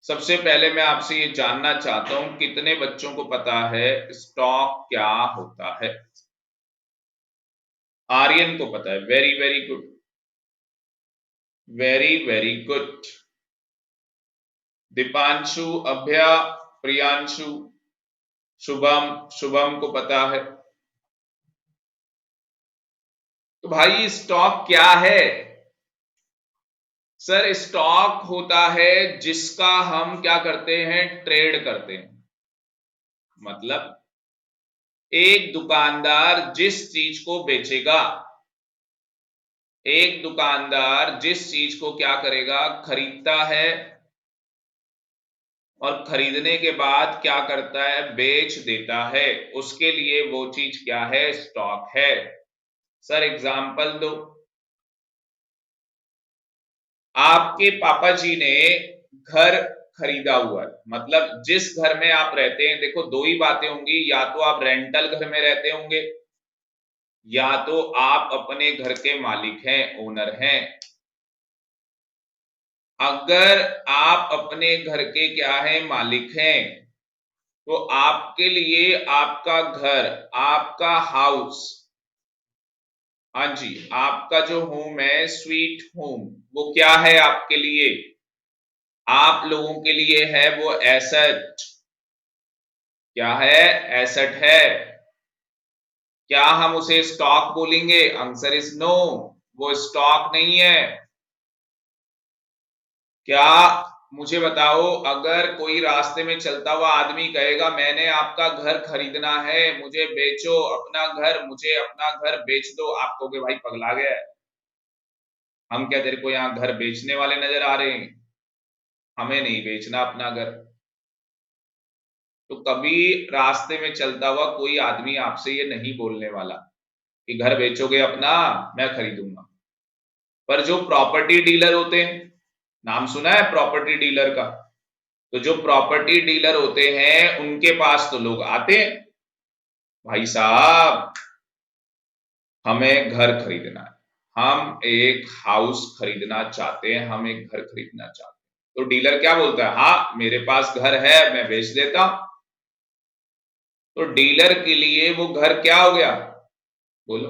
सबसे पहले मैं आपसे ये जानना चाहता हूं कितने बच्चों को पता है स्टॉक क्या होता है। आर्यन को पता है, very very good, very very good. Deepanshu, Abhya, Priyanshu, Shubham, Shubham को पता है। तो भाई स्टॉक क्या है? सर स्टॉक होता है जिसका हम क्या करते हैं, ट्रेड करते हैं। मतलब एक दुकानदार जिस चीज को बेचेगा, एक दुकानदार जिस चीज को क्या करेगा, खरीदता है, और खरीदने के बाद क्या करता है, बेच देता है, उसके लिए वो चीज क्या है, स्टॉक है। सर एग्जाम्पल दो। आपके पापा जी ने घर खरीदा हुआ है, मतलब जिस घर में आप रहते हैं, देखो दो ही बातें होंगी, या तो आप रेंटल घर में रहते होंगे, या तो आप अपने घर के मालिक हैं, ओनर हैं। अगर आप अपने घर के क्या है, मालिक हैं, तो आपके लिए आपका घर, आपका हाउस, हाँ जी, आपका जो होम है, स्वीट होम, वो क्या है आपके लिए, आप लोगों के लिए है वो एसेट। क्या है, एसेट है। क्या हम उसे स्टॉक बोलेंगे, आंसर इज नो, वो स्टॉक नहीं है। क्या, मुझे बताओ, अगर कोई रास्ते में चलता हुआ आदमी कहेगा मैंने आपका घर खरीदना है, मुझे बेचो अपना घर, मुझे अपना घर बेच दो, आप कहोगे भाई पगला गया है, हम क्या तेरे को यहाँ घर बेचने वाले नजर आ रहे हैं, हमें नहीं बेचना अपना घर। तो कभी रास्ते में चलता हुआ कोई आदमी आपसे ये नहीं बोलने वाला कि घर बेचोगे अपना, मैं खरीदूंगा। पर जो प्रॉपर्टी डीलर होते हैं, नाम सुना है प्रॉपर्टी डीलर का, तो जो प्रॉपर्टी डीलर होते हैं उनके पास तो लोग आते हैं, भाई साहब हमें घर खरीदना है, हम एक हाउस खरीदना चाहते हैं, हम एक घर खरीदना चाहते हैं। तो डीलर क्या बोलता है, हाँ मेरे पास घर है, मैं बेच देता हूं। तो डीलर के लिए वो घर क्या हो गया, बोलो,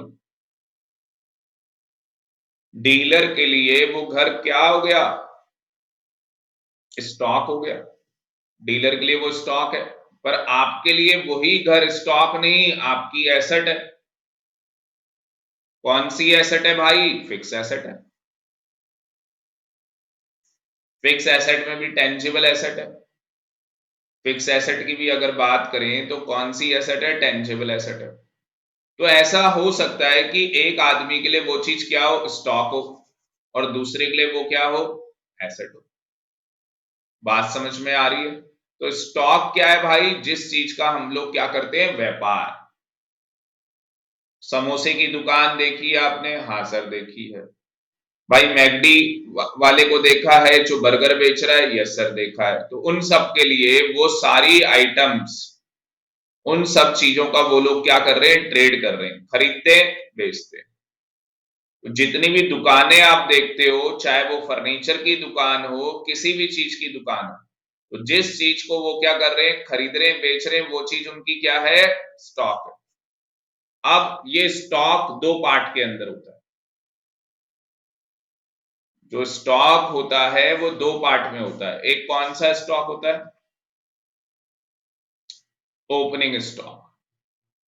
डीलर के लिए वो घर क्या हो गया, स्टॉक हो गया। डीलर के लिए वो स्टॉक है। पर आपके लिए वही घर स्टॉक नहीं, आपकी एसेट है। कौन सी एसेट है भाई, फिक्स एसेट है। फिक्स एसेट में भी टेंजिबल एसेट है। फिक्स एसेट की भी अगर बात करें तो कौन सी एसेट है, टेंजिबल एसेट है। तो ऐसा हो सकता है कि एक आदमी के लिए वो चीज क्या हो, स्टॉक हो, और दूसरे के लिए वो क्या हो, एसेट हो। बात समझ में आ रही है। तो स्टॉक क्या है भाई, जिस चीज का हम लोग क्या करते हैं, व्यापार। समोसे की दुकान देखी है आपने, हाँ सर देखी है। भाई मैकडी वाले को देखा है जो बर्गर बेच रहा है, यस सर देखा है। तो उन सब के लिए वो सारी आइटम्स, उन सब चीजों का वो लोग क्या कर रहे हैं, ट्रेड कर रहे हैं, खरीदते बेचते। तो जितनी भी दुकानें आप देखते हो, चाहे वो फर्नीचर की दुकान हो, किसी भी चीज की दुकान हो, तो जिस चीज को वो क्या कर रहे हैं, खरीद रहे हैं, बेच रहे हैं, वो चीज उनकी क्या है, स्टॉक है। अब ये स्टॉक दो पार्ट के अंदर होता है। जो स्टॉक होता है वो दो पार्ट में होता है। एक कौन सा स्टॉक होता है, ओपनिंग स्टॉक।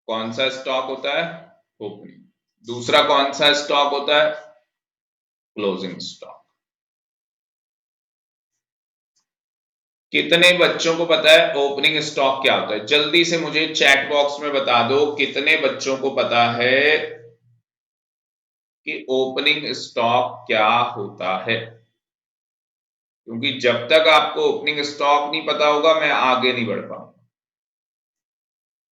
कौन सा स्टॉक होता है, ओपनिंग। दूसरा कौन सा स्टॉक होता है, क्लोजिंग स्टॉक। कितने बच्चों को पता है ओपनिंग स्टॉक क्या होता है, जल्दी से मुझे चैट बॉक्स में बता दो, कितने बच्चों को पता है कि ओपनिंग स्टॉक क्या होता है। क्योंकि जब तक आपको ओपनिंग स्टॉक नहीं पता होगा, मैं आगे नहीं बढ़ पाऊंगा।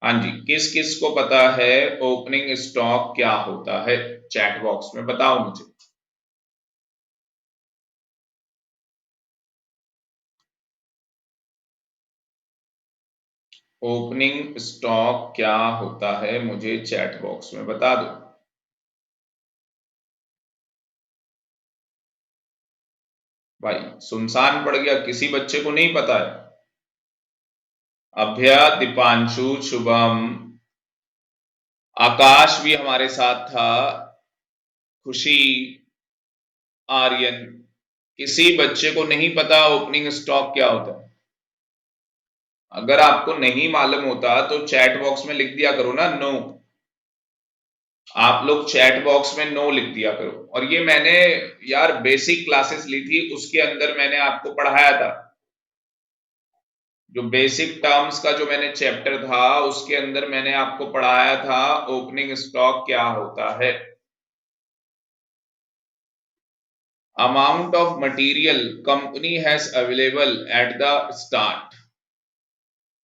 हाँ जी, किस किस को पता है ओपनिंग स्टॉक क्या होता है, चैट बॉक्स में बताओ मुझे। ओपनिंग स्टॉक क्या होता है, मुझे चैट बॉक्स में बता दो। भाई सुनसान पड़ गया, किसी बच्चे को नहीं पता है। अभ्या, दीपांशु, शुभम, आकाश भी हमारे साथ था, खुशी, आर्यन, किसी बच्चे को नहीं पता ओपनिंग स्टॉक क्या होता है। अगर आपको नहीं मालूम होता तो चैट बॉक्स में लिख दिया करो ना, नो। आप लोग चैट बॉक्स में नो लिख दिया करो। और ये मैंने यार बेसिक क्लासेस ली थी, उसके अंदर मैंने आपको पढ़ाया था, जो बेसिक टर्म्स का जो मैंने चैप्टर था उसके अंदर मैंने आपको पढ़ाया था ओपनिंग स्टॉक क्या होता है। Amount of material company has available at the start.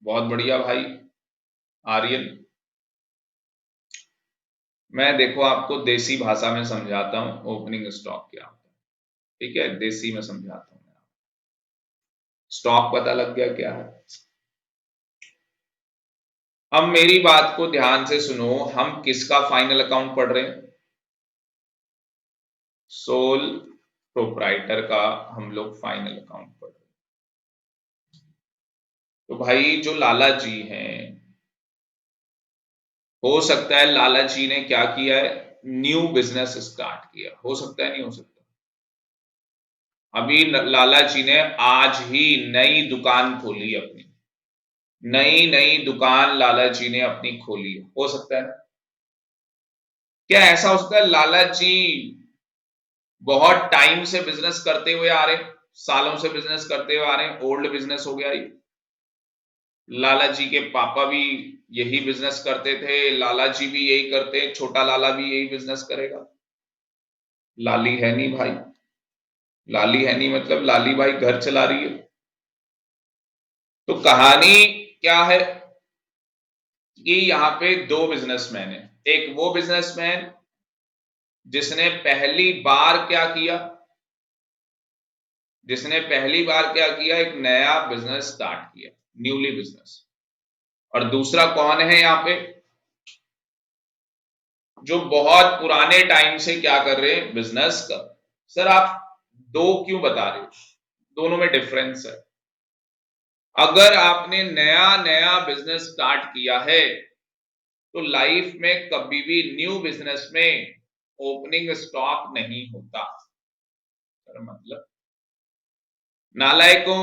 बहुत बढ़िया भाई आर्यन। मैं देखो आपको देसी भाषा में समझाता हूं ओपनिंग स्टॉक क्या होता है, ठीक है, देसी में समझाता हूं। स्टॉक पता लग गया क्या है। अब मेरी बात को ध्यान से सुनो, हम किसका फाइनल अकाउंट पढ़ रहे हैं? सोल प्रोप्राइटर का हम लोग फाइनल अकाउंट पढ़ रहे हैं। तो भाई जो लाला जी हैं, हो सकता है लाला जी ने क्या किया है, न्यू बिजनेस स्टार्ट किया, हो सकता है नहीं हो सकता। अभी लाला जी ने आज ही नई दुकान खोली अपनी, नई नई दुकान लाला जी ने अपनी खोली, हो सकता है। क्या ऐसा हो सकता है लाला जी बहुत टाइम से बिजनेस करते हुए आ रहे, सालों से बिजनेस करते हुए आ रहे हैं, ओल्ड बिजनेस हो गया ये। लाला जी के पापा भी यही बिजनेस करते थे, लाला जी भी यही करते हैं, छोटा लाला भी यही बिजनेस करेगा। लाली है नहीं भाई, लाली है नहीं मतलब लाली भाई घर चला रही है। तो कहानी क्या है कि यहाँ पे दो बिजनेसमैन है। एक वो बिजनेसमैन जिसने पहली बार क्या किया, जिसने पहली बार क्या किया, एक नया बिजनेस स्टार्ट किया, न्यूली बिजनेस। और दूसरा कौन है यहाँ पे, जो बहुत पुराने टाइम से क्या कर रहे हैं, बिजनेस कर। सर आप दो क्यों बता रहे हो, दोनों में डिफरेंस है। अगर आपने नया नया बिजनेस स्टार्ट किया है तो लाइफ में कभी भी न्यू बिजनेस में ओपनिंग स्टॉक नहीं होता। सर मतलब नालायकों,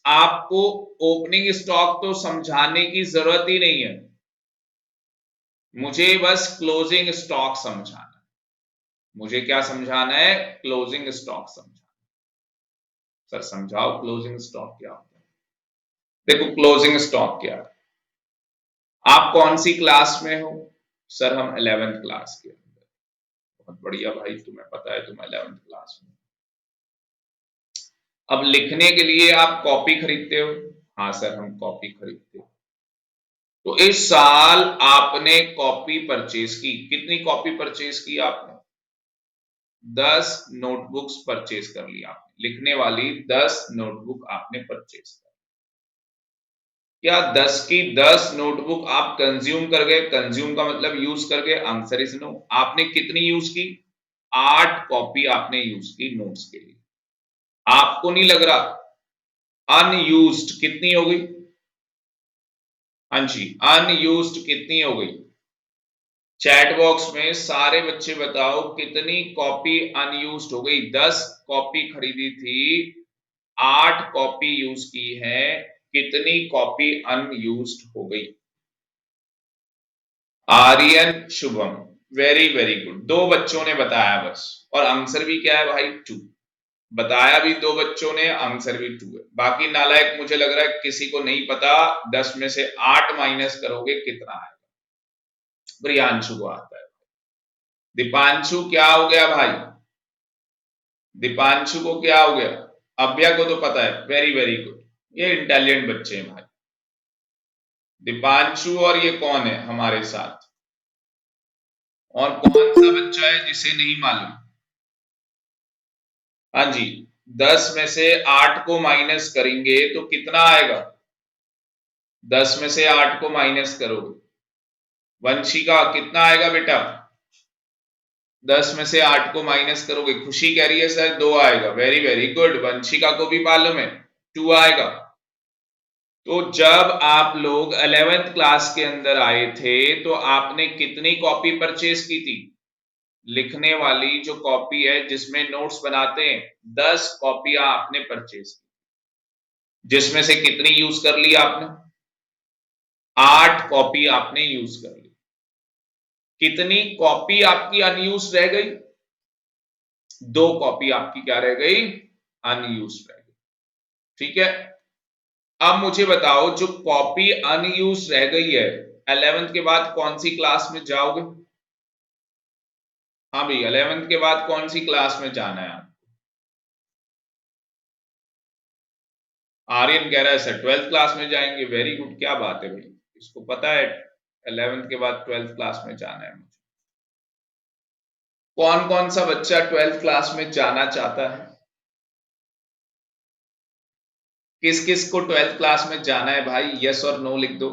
आपको ओपनिंग स्टॉक तो समझाने की जरूरत ही नहीं है, मुझे बस क्लोजिंग स्टॉक समझाना है। मुझे क्या समझाना है, क्लोजिंग स्टॉक समझाना। सर समझाओ क्लोजिंग स्टॉक क्या होता है। देखो क्लोजिंग स्टॉक क्या है। आप कौन सी क्लास में हो? सर हम 11th क्लास के अंदर। बहुत बढ़िया भाई, तुम्हें पता है तुम 11th क्लास में। अब लिखने के लिए आप कॉपी खरीदते हो? हाँ सर हम कॉपी खरीदते हो। तो इस साल आपने कॉपी परचेज की, कितनी कॉपी परचेज की आपने? 10 नोटबुक्स परचेज कर ली आपने, लिखने वाली 10 नोटबुक आपने परचेज कर। क्या 10 की 10 नोटबुक आप कंज्यूम कर गए? कंज्यूम का मतलब यूज कर गए, आंसर इज नो। आपने कितनी यूज की? 8 कॉपी आपने यूज की नोट्स के लिए। आपको नहीं लग रहा अनयूज्ड कितनी हो गई? हाँ जी, अनयूज्ड कितनी हो गई? चैट बॉक्स में सारे बच्चे बताओ कितनी कॉपी अनयूज्ड हो गई। 10 कॉपी खरीदी थी, 8 कॉपी यूज की है, कितनी कॉपी अनयूज्ड हो गई? Aryan Shubham, very very good, दो बच्चों ने बताया बस। और आंसर भी क्या है भाई, 2। बताया भी दो बच्चों ने, आंसर भी 2 है। बाकी नालायक मुझे लग रहा है किसी को नहीं पता, 10 में से 8 माइनस करोगे कितना आएगा? प्रियांशु को आता है। दीपांशु क्या हो गया भाई, दीपांशु को क्या हो गया? अभ्या को तो पता है, वेरी वेरी गुड, ये इंटेलिजेंट बच्चे हैं भाई। दीपांशु और ये कौन है हमारे साथ, और कौन सा बच्चा है जिसे नहीं मालूम? हाँ जी, 10 में से 8 को माइनस करेंगे तो कितना आएगा? 10 में से 8 को माइनस करोगे, वंशिका कितना आएगा बेटा? 10 में से 8 को माइनस करोगे, खुशी कह रही है सर 2 आएगा, वेरी वेरी गुड, वंशिका को भी मालूम है 2 आएगा। तो जब आप लोग 11th क्लास के अंदर आए थे तो आपने कितनी कॉपी परचेज की थी? लिखने वाली जो कॉपी है जिसमें नोट्स बनाते हैं, 10 कॉपियां आपने परचेज की, जिसमें से कितनी यूज कर ली आपने? 8 कॉपी आपने यूज कर ली। कितनी कॉपी आपकी अनयूज रह गई? 2 कॉपी आपकी क्या रह गई, अनयूज रह गई। ठीक है, अब मुझे बताओ जो कॉपी अनयूज रह गई है, 11th के बाद कौन सी क्लास में जाओगे? हाँ भाई 11th के बाद कौन सी क्लास में जाना है? आर्यन कह रहा है सर 12th क्लास में जाएंगे, वेरी गुड, क्या बात है भाई, इसको पता है 11th के बाद 12th क्लास में जाना है मुझे। कौन कौन सा बच्चा 12th क्लास में जाना चाहता है? किस किस को 12th क्लास में जाना है भाई, यस और नो लिख दो।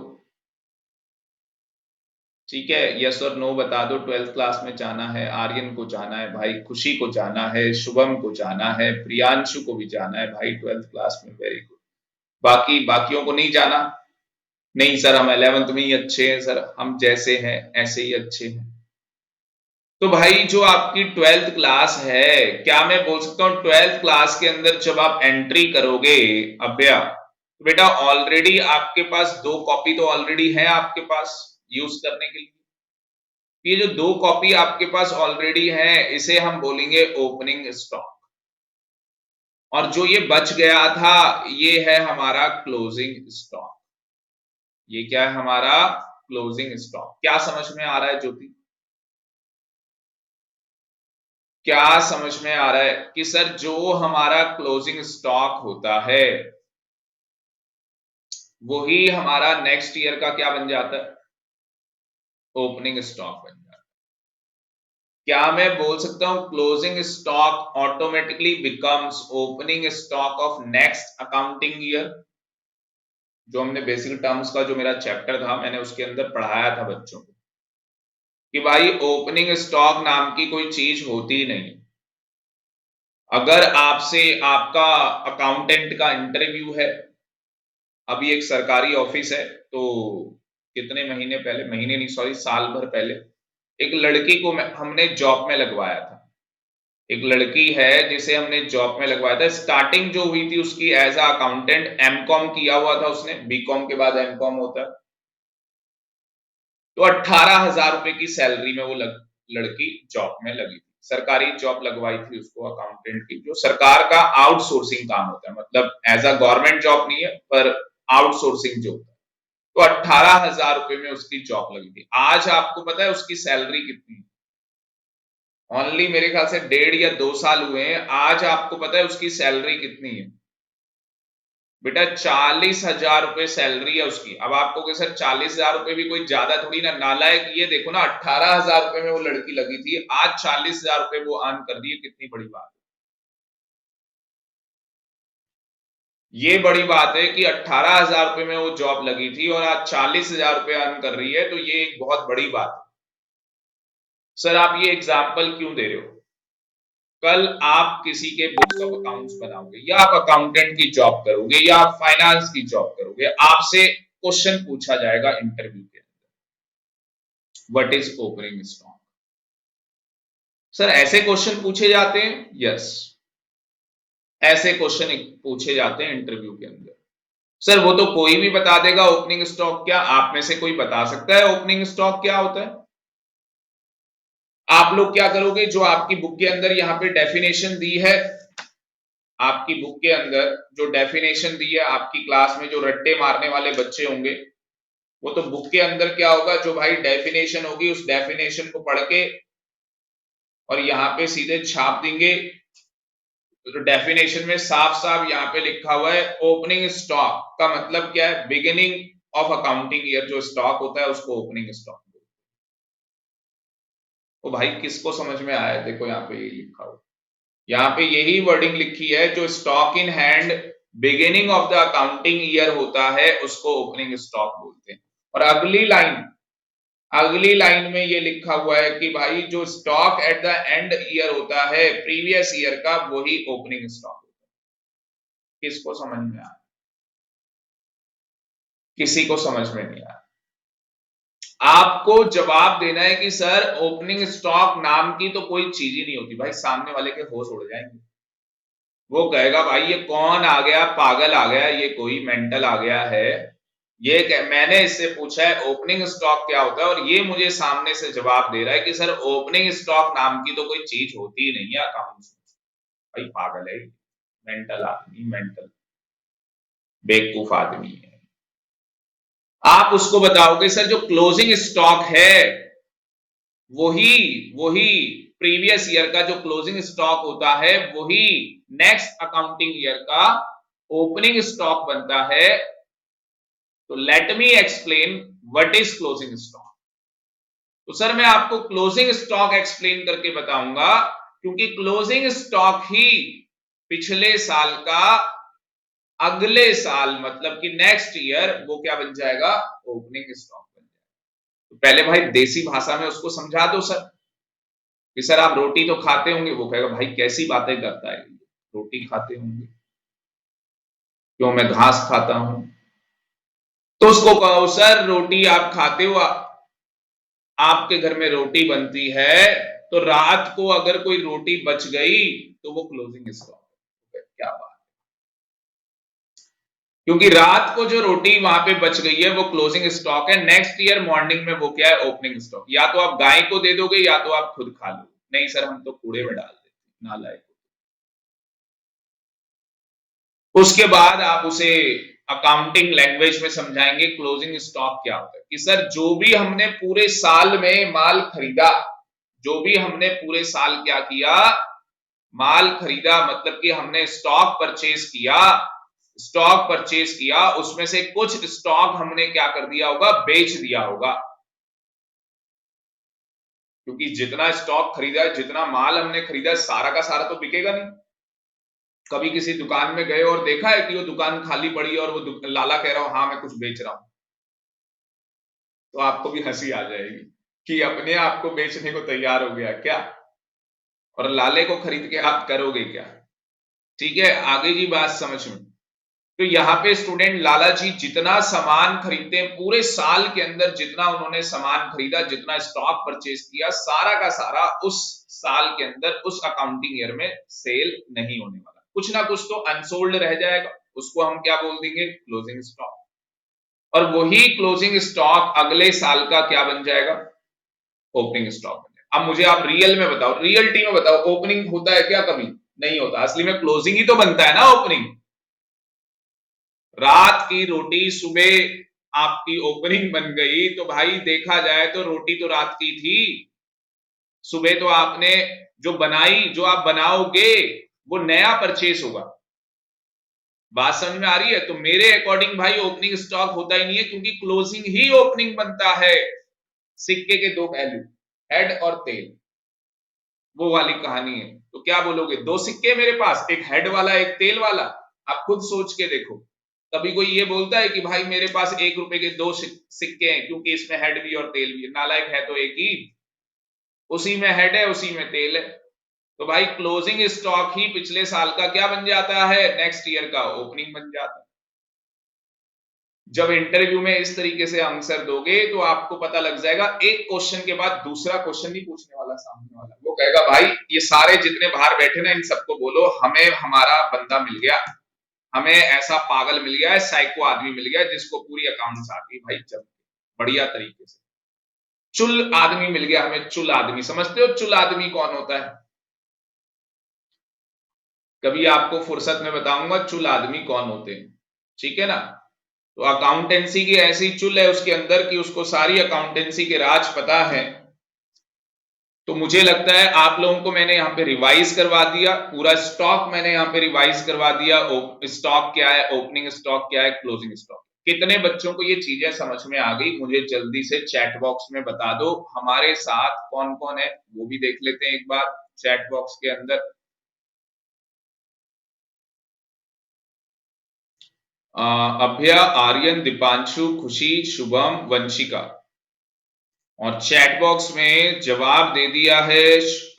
ठीक है, यस और नो बता दो। 12th क्लास में जाना है, आर्यन को जाना है भाई, खुशी को जाना है, शुभम को जाना है, प्रियांशु को भी जाना है भाई 12th क्लास में, वेरी गुड। बाकी बाकियों को नहीं जाना? नहीं सर हम 11th में ही अच्छे हैं सर, हम जैसे हैं ऐसे ही अच्छे हैं। तो भाई जो आपकी 12th क्लास है, क्या मैं बोल सकता हूं 12th क्लास के अंदर जब आप एंट्री करोगे अभ्या, तो बेटा ऑलरेडी आपके पास 2 कॉपी तो ऑलरेडी है आपके पास यूज करने के लिए। ये जो 2 कॉपी आपके पास ऑलरेडी है इसे हम बोलेंगे ओपनिंग स्टॉक, और जो ये बच गया था ये है हमारा क्लोजिंग स्टॉक। ये क्या है हमारा क्लोजिंग स्टॉक। क्या समझ में आ रहा है ज्योति? क्या समझ में आ रहा है कि सर जो हमारा क्लोजिंग स्टॉक होता है वही हमारा नेक्स्ट ईयर का क्या बन जाता है, ओपनिंग स्टॉक बन जाता है। क्या मैं बोल सकता हूं closing stock automatically becomes opening stock of next accounting year? जो हमने बेसिक टर्म्स का जो मेरा चैप्टर था मैंने उसके अंदर पढ़ाया था बच्चों को कि भाई ओपनिंग स्टॉक नाम की कोई चीज होती नहीं। अगर आपसे आपका अकाउंटेंट का इंटरव्यू है, अभी एक सरकारी ऑफिस है, तो कितने महीने पहले, महीने नहीं सॉरी साल भर पहले एक लड़की को हमने जॉब में लगवाया था। एक लड़की है जिसे हमने जॉब में लगवाया था, स्टार्टिंग जो हुई थी उसकी एज अ अकाउंटेंट, एमकॉम किया हुआ था उसने, बीकॉम के बाद एमकॉम होता है। तो 18,000 रुपए की सैलरी में वो लड़की जॉब में लगी थी, सरकारी जॉब लगवाई थी उसको अकाउंटेंट की, जो सरकार का आउटसोर्सिंग काम होता है, मतलब एज अ गवर्नमेंट जॉब नहीं है पर आउटसोर्सिंग जो होता है। तो 18,000 रुपए में उसकी जॉब लगी थी। आज आपको पता है उसकी सैलरी कितनी है? ओनली मेरे ख्याल से 1.5 या 2 साल हुए हैं, आज आपको पता है उसकी सैलरी कितनी है? बेटा 40,000 रुपए सैलरी है उसकी। अब आपको कि सर 40,000 रुपए भी कोई ज्यादा थोड़ी ना, नालायक ये देखो ना 18,000 रुपए में वो लड़की लगी थी, आज 40,000 रुपए वो अर्न कर रही है, कितनी बड़ी बात है। ये बड़ी बात है कि 18,000 रुपए में वो जॉब लगी थी और आज 40,000 रुपए अर्न कर रही है, तो ये एक बहुत बड़ी बात है। सर आप ये एग्जाम्पल क्यों दे रहे हो? कल आप किसी के बुक्स ऑफ अकाउंट्स बनाओगे, या आप अकाउंटेंट की जॉब करोगे, या आप फाइनेंस की जॉब करोगे, आपसे क्वेश्चन पूछा जाएगा इंटरव्यू के अंदर, what is opening stock? Sir ऐसे क्वेश्चन पूछे जाते हैं? यस, ऐसे क्वेश्चन पूछे जाते हैं इंटरव्यू के अंदर। सर वो तो कोई भी बता देगा ओपनिंग स्टॉक क्या, आप में से कोई बता सकता है ओपनिंग स्टॉक क्या होता है? आप लोग क्या करोगे, जो आपकी बुक के अंदर यहाँ पे डेफिनेशन दी है, आपकी बुक के अंदर जो डेफिनेशन दी है, आपकी क्लास में जो रट्टे मारने वाले बच्चे होंगे, वो तो बुक के अंदर क्या होगा, जो भाई डेफिनेशन होगी उस डेफिनेशन को पढ़ के और यहाँ पे सीधे छाप देंगे। तो डेफिनेशन में साफ साफ यहाँ पे लिखा हुआ है ओपनिंग स्टॉक का मतलब क्या है, बिगिनिंग ऑफ अकाउंटिंग ईयर जो स्टॉक होता है उसको ओपनिंग स्टॉक। तो भाई किसको समझ में आया है? देखो यहाँ पे ये लिखा हुआ, यहाँ पे यही वर्डिंग लिखी है, जो stock in hand beginning of the accounting year होता है उसको ओपनिंग स्टॉक बोलते हैं। और अगली लाइन में ये लिखा हुआ है कि भाई जो stock at the end year होता है प्रीवियस ईयर का, वही ओपनिंग स्टॉक होता है। किसको समझ में आया? किसी को समझ में नहीं आया। आपको जवाब देना है कि सर ओपनिंग स्टॉक नाम की तो कोई चीज ही नहीं होती। भाई सामने वाले के होश उड़ जाएंगे, वो कहेगा भाई ये कौन आ गया, पागल आ गया, ये कोई मेंटल आ गया है, मैंने इससे पूछा है ओपनिंग स्टॉक क्या होता है और ये मुझे सामने से जवाब दे रहा है कि सर ओपनिंग स्टॉक नाम की तो कोई चीज होती ही नहीं है अकाउंट्स में। भाई पागल है, मेंटल आदमी, मेंटल बेवकूफ आदमी है। आप उसको बताओगे सर जो क्लोजिंग स्टॉक है वही वही प्रीवियस ईयर का जो क्लोजिंग स्टॉक होता है वही नेक्स्ट अकाउंटिंग ईयर का ओपनिंग स्टॉक बनता है, तो let me explain what is closing stock. तो सर मैं आपको क्लोजिंग स्टॉक एक्सप्लेन करके बताऊंगा, क्योंकि क्लोजिंग स्टॉक ही पिछले साल का अगले साल मतलब कि नेक्स्ट ईयर वो क्या बन जाएगा, ओपनिंग स्टॉक बन जाएगा। तो पहले भाई देसी भाषा में उसको समझा दो सर कि सर आप रोटी तो खाते होंगे। वो कहेगा भाई कैसी बातें करता है, रोटी खाते होंगे, क्यों मैं घास खाता हूं। तो उसको कहो सर रोटी आप खाते हो, आपके घर में रोटी बनती है, तो रात को अगर कोई रोटी बच गई तो वो क्लोजिंग स्टॉक है। क्या बात, क्योंकि रात को जो रोटी वहां पे बच गई है वो क्लोजिंग स्टॉक है। नेक्स्ट ईयर मॉर्निंग में वो क्या है, ओपनिंग स्टॉक। या तो आप गाय को दे दोगे या तो आप खुद खा लो। नहीं सर हम तो कूड़े में डाल देते, नालायक। उसके बाद आप उसे अकाउंटिंग लैंग्वेज में समझाएंगे क्लोजिंग स्टॉक क्या होता है, कि सर जो भी हमने पूरे साल में माल खरीदा, जो भी हमने पूरे साल क्या किया, माल खरीदा, मतलब कि हमने स्टॉक परचेज किया, स्टॉक परचेज किया, उसमें से कुछ स्टॉक हमने क्या कर दिया होगा, बेच दिया होगा। क्योंकि जितना स्टॉक खरीदा है, जितना माल हमने खरीदा है, सारा का सारा तो बिकेगा नहीं। कभी किसी दुकान में गए और देखा है कि वो दुकान खाली पड़ी है और वो लाला कह रहा हो हाँ मैं कुछ बेच रहा हूं, तो आपको भी हंसी आ जाएगी कि अपने आप को बेचने को तैयार हो गया क्या, और लाले को खरीद के आप करोगे क्या। ठीक है, आगे की बात समझ में। तो यहाँ पे स्टूडेंट लाला जी जितना सामान खरीदते हैं पूरे साल के अंदर, जितना उन्होंने सामान खरीदा, जितना स्टॉक परचेज किया, सारा का सारा उस साल के अंदर उस अकाउंटिंग ईयर में सेल नहीं होने वाला। कुछ ना कुछ तो अनसोल्ड रह जाएगा, उसको हम क्या बोल देंगे, क्लोजिंग स्टॉक। और वही क्लोजिंग स्टॉक अगले साल का क्या बन जाएगा, ओपनिंग स्टॉक बन जाएगा। अब मुझे आप रियल में बताओ, रियलिटी में बताओ, ओपनिंग होता है क्या, कभी नहीं होता। असली में क्लोजिंग ही तो बनता है ना ओपनिंग। रात की रोटी सुबह आपकी ओपनिंग बन गई, तो भाई देखा जाए तो रोटी तो रात की थी, सुबह तो आपने जो बनाई, जो आप बनाओगे वो नया परचेस होगा। बात समझ में आ रही है। तो मेरे अकॉर्डिंग भाई ओपनिंग स्टॉक होता ही नहीं है, क्योंकि क्लोजिंग ही ओपनिंग बनता है। सिक्के के दो पहलू, हेड और टेल, वो वाली कहानी है। तो क्या बोलोगे, दो सिक्के मेरे पास, एक हेड वाला एक तेल वाला। आप खुद सोच के देखो, कभी कोई ये बोलता है कि भाई मेरे पास 1 रुपए के दो सिक्के हैं, क्योंकि इसमें हेड भी और तेल भी है। नालायक है तो एक ही, उसी में हेड है उसी में तेल है। तो भाई क्लोजिंग स्टॉक ही पिछले साल का क्या बन जाता है, नेक्स्ट ईयर का ओपनिंग बन जाता है। जब इंटरव्यू में इस तरीके से आंसर दोगे तो आपको पता लग जाएगा, एक क्वेश्चन के बाद दूसरा क्वेश्चन नहीं पूछने वाला सामने वाला। वो कहेगा भाई ये सारे जितने बाहर बैठे ना इन सबको बोलो हमें हमारा बंदा मिल गया, हमें ऐसा पागल मिल गया है, साइको आदमी मिल गया जिसको पूरी अकाउंट्स आती है। भाई जब बढ़िया तरीके से चुल आदमी मिल गया हमें, चुल आदमी। समझते हो चुल आदमी कौन होता है, कभी आपको फुर्सत में बताऊंगा चुल आदमी कौन होते हैं, ठीक है ना। तो अकाउंटेंसी की ऐसी चुल है उसके अंदर कि उसको सारी अकाउंटेंसी के राज पता है। तो मुझे लगता है आप लोगों को मैंने यहाँ पे रिवाइज करवा दिया, पूरा स्टॉक मैंने यहाँ पे रिवाइज करवा दिया। स्टॉक क्या है, ओपनिंग स्टॉक क्या है, क्लोजिंग स्टॉक। कितने बच्चों को ये चीजें समझ में आ गई, मुझे जल्दी से चैट बॉक्स में बता दो। हमारे साथ कौन कौन है वो भी देख लेते हैं एक बार चैट बॉक्स के अंदर। अभ्या, आर्यन, दीपांशु, खुशी, शुभम, वंशिका। और चैट बॉक्स में जवाब दे दिया है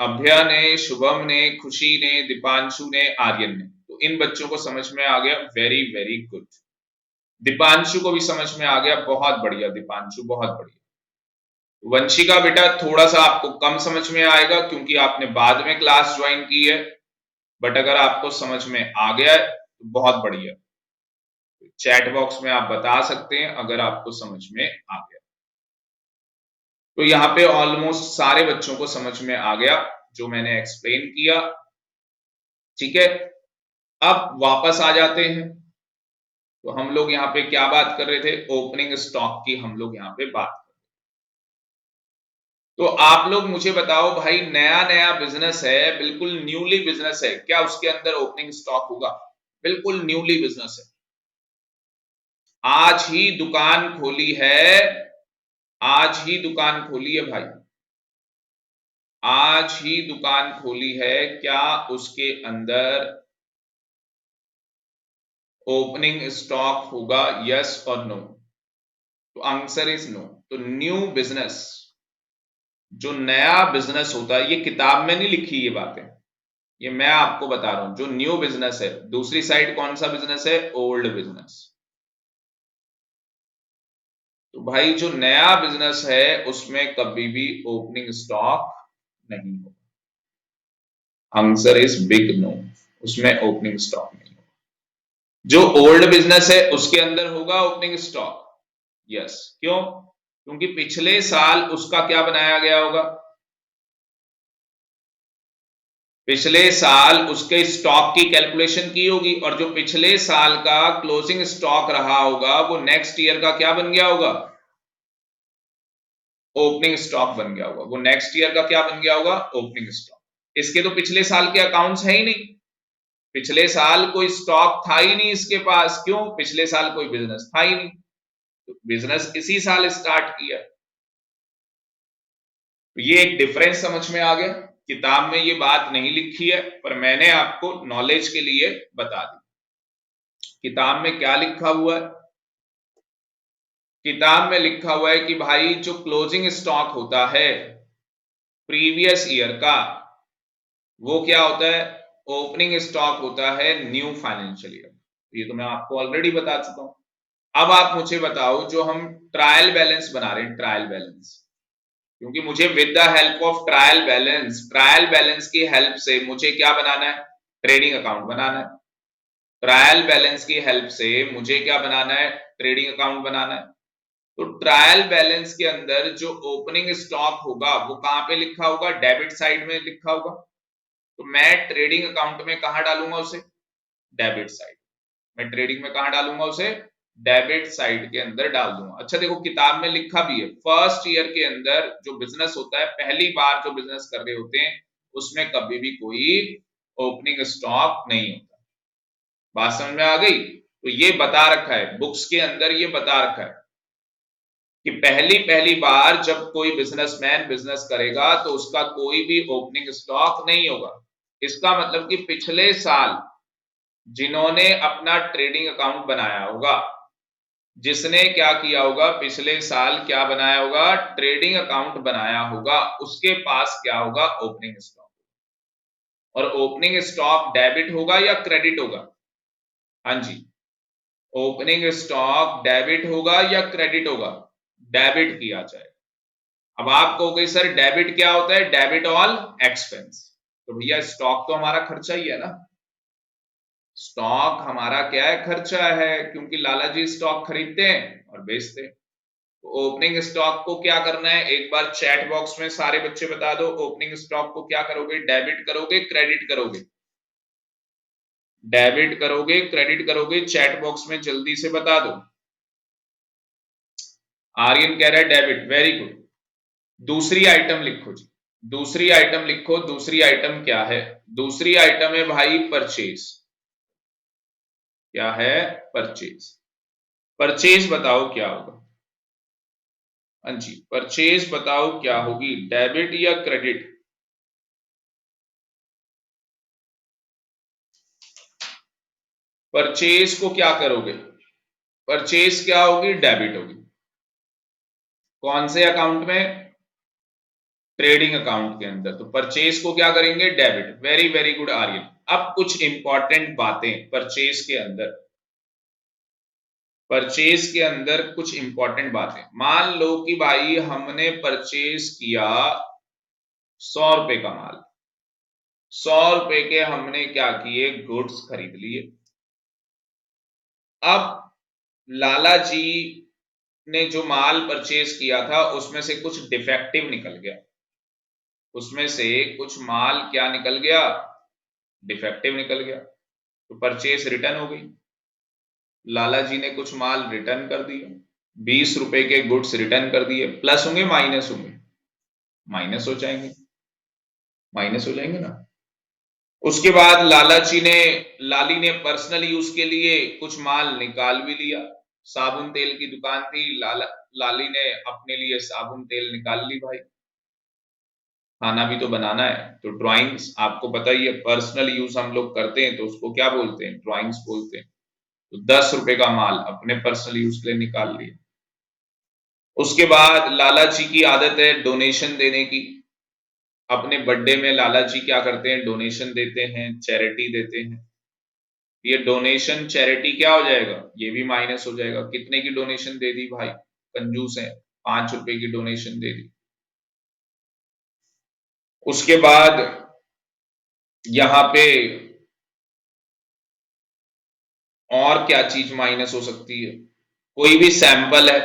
अभ्या ने, शुभम ने, खुशी ने, दीपांशु ने, आर्यन ने। तो इन बच्चों को समझ में आ गया, वेरी वेरी गुड। दीपांशु को भी समझ में आ गया, बहुत बढ़िया दीपांशु, बहुत बढ़िया। वंशिका बेटा थोड़ा सा आपको कम समझ में आएगा क्योंकि आपने बाद में क्लास ज्वाइन की है, बट अगर आपको समझ में आ गया है तो बहुत बढ़िया। चैट बॉक्स में आप बता सकते हैं अगर आपको समझ में आ गया। तो यहाँ पे ऑलमोस्ट सारे बच्चों को समझ में आ गया जो मैंने एक्सप्लेन किया, ठीक है। अब वापस आ जाते हैं। तो हम लोग यहाँ पे क्या बात कर रहे थे, ओपनिंग स्टॉक की हम लोग यहाँ पे बात। तो आप लोग मुझे बताओ भाई, नया नया बिजनेस है, बिल्कुल न्यूली बिजनेस है, क्या उसके अंदर ओपनिंग स्टॉक होगा? बिल्कुल न्यूली बिजनेस है, आज ही दुकान खोली है, आज ही दुकान खोली है भाई, आज ही दुकान खोली है, क्या उसके अंदर ओपनिंग स्टॉक होगा, यस और नो? तो आंसर इज नो। तो न्यू बिजनेस, जो नया बिजनेस होता है, ये किताब में नहीं लिखी ये बातें, ये मैं आपको बता रहा हूं, जो न्यू बिजनेस है, दूसरी साइड कौन सा बिजनेस है, ओल्ड बिजनेस। तो भाई जो नया बिजनेस है उसमें कभी भी ओपनिंग स्टॉक नहीं होगा, आंसर इज बिग नो, उसमें ओपनिंग स्टॉक नहीं होगा। जो ओल्ड बिजनेस है उसके अंदर होगा ओपनिंग स्टॉक, यस। क्यों? क्योंकि पिछले साल उसका क्या बनाया गया होगा, पिछले साल उसके स्टॉक की कैलकुलेशन की होगी, और जो पिछले साल का क्लोजिंग स्टॉक रहा होगा वो नेक्स्ट ईयर का क्या बन गया होगा, ओपनिंग स्टॉक बन गया होगा। वो नेक्स्ट ईयर का क्या बन गया होगा, ओपनिंग स्टॉक। इसके तो पिछले साल के अकाउंट्स है ही नहीं, पिछले साल कोई स्टॉक था ही नहीं इसके पास, क्यों, पिछले साल कोई बिजनेस था ही नहीं, तो बिजनेस इसी साल स्टार्ट किया। तो ये एक डिफरेंस समझ में आ गया, किताब में ये बात नहीं लिखी है पर मैंने आपको नॉलेज के लिए बता दी। किताब में क्या लिखा हुआ है, किताब में लिखा हुआ है कि भाई जो क्लोजिंग स्टॉक होता है प्रीवियस ईयर का, वो क्या होता है, ओपनिंग स्टॉक होता है न्यू फाइनेंशियल ईयर। ये तो मैं आपको ऑलरेडी बता चुका हूं। अब आप मुझे बताओ, जो हम ट्रायल बैलेंस बना रहे हैं, ट्रायल बैलेंस, क्योंकि मुझे with the help of trial balance की हेल्प से मुझे क्या बनाना है, ट्रेडिंग अकाउंट बनाना है। ट्रायल बैलेंस की हेल्प से मुझे क्या बनाना है, ट्रेडिंग अकाउंट बनाना है। तो ट्रायल बैलेंस के अंदर जो ओपनिंग स्टॉक होगा वो कहां पे लिखा होगा, डेबिट साइड में लिखा होगा। तो मैं ट्रेडिंग अकाउंट में कहां डालूंगा उसे, डेबिट साइड। मैं ट्रेडिंग में कहां डालूंगा उसे, डेबिट साइड के अंदर डाल दूंगा। अच्छा देखो, किताब में लिखा भी है, फर्स्ट ईयर के अंदर जो बिजनेस होता है, पहली बार जो बिजनेस कर रहे होते हैं, उसमें कभी भी कोई ओपनिंग स्टॉक नहीं होता। बात समझ में आ गई? तो ये बता रखा है बुक्स के अंदर, ये बता रखा है कि पहली पहली बार जब कोई बिजनेसमैन बिजनेस करेगा तो उसका कोई भी ओपनिंग स्टॉक नहीं होगा। इसका मतलब कि पिछले साल जिन्होंने अपना ट्रेडिंग अकाउंट बनाया होगा, जिसने क्या किया होगा, पिछले साल क्या बनाया होगा, ट्रेडिंग अकाउंट बनाया होगा, उसके पास क्या होगा, ओपनिंग स्टॉक। और ओपनिंग स्टॉक डेबिट होगा या क्रेडिट होगा, हाँ जी, ओपनिंग स्टॉक डेबिट होगा या क्रेडिट होगा, डेबिट किया जाए। अब आप कहोगे सर डेबिट क्या होता है, डेबिट ऑल एक्सपेंस। तो भैया स्टॉक तो हमारा खर्चा ही है ना, स्टॉक हमारा क्या है, खर्चा है, क्योंकि लाला जी स्टॉक खरीदते हैं और बेचते हैं। तो ओपनिंग स्टॉक को क्या करना है, एक बार चैट बॉक्स में सारे बच्चे बता दो, ओपनिंग स्टॉक को क्या करोगे, डेबिट करोगे, क्रेडिट करोगे, डेबिट करोगे, क्रेडिट करोगे, चैट बॉक्स में जल्दी से बता दो। आर्यन कह रहा है डेबिट, वेरी गुड। दूसरी आइटम लिखो जी, दूसरी आइटम लिखो, दूसरी आइटम क्या है, दूसरी आइटम है भाई परचेज। क्या है, परचेज। परचेज बताओ क्या होगा, हाँ जी, परचेज बताओ क्या होगी, डेबिट या क्रेडिट? परचेज को क्या करोगे, परचेज क्या होगी, डेबिट होगी। कौन से अकाउंट में, ट्रेडिंग अकाउंट के अंदर। तो परचेज को क्या करेंगे, debit. Very very good Aryan. अब कुछ इंपॉर्टेंट बातें परचेज के अंदर, परचेज के अंदर कुछ इंपॉर्टेंट बातें। मान लो कि भाई हमने परचेज किया 100 रुपए का माल, 100 रुपए के हमने क्या किए, गुड्स खरीद लिए। अब लाला जी ने जो माल परचेज किया था उसमें से कुछ डिफेक्टिव निकल गया, उसमें से कुछ माल क्या निकल गया, डिफेक्टिव निकल गया। तो परचेज रिटर्न हो गई, लाला जी ने कुछ माल रिटर्न कर दिया, 20 रुपए के गुड्स रिटर्न कर दिए। प्लस होंगे माइनस होंगे, माइनस हो जाएंगे, माइनस हो जाएंगे ना। उसके बाद लाली ने पर्सनल यूज के लिए कुछ माल निकाल भी लिया। साबुन तेल की दुकान थी, लाली ने अपने लिए साबुन तेल निकाल ली भाई। खाना भी तो बनाना है, तो ड्राइंग्स आपको पता ही है, पर्सनल यूज हम लोग करते हैं तो उसको क्या बोलते हैं, ड्राइंग्स बोलते हैं। तो 10 रुपए का माल अपने पर्सनल यूज के लिए निकाल लिया। उसके बाद लाला जी की आदत है डोनेशन देने की। अपने बर्थडे में लाला जी क्या करते हैं, डोनेशन देते हैं, चैरिटी देते हैं। ये डोनेशन चैरिटी क्या हो जाएगा, ये भी माइनस हो जाएगा। कितने की डोनेशन दे दी भाई, कंजूस है, 5 रुपए की डोनेशन दे दी। उसके बाद यहां पे और क्या चीज माइनस हो सकती है, कोई भी सैंपल है,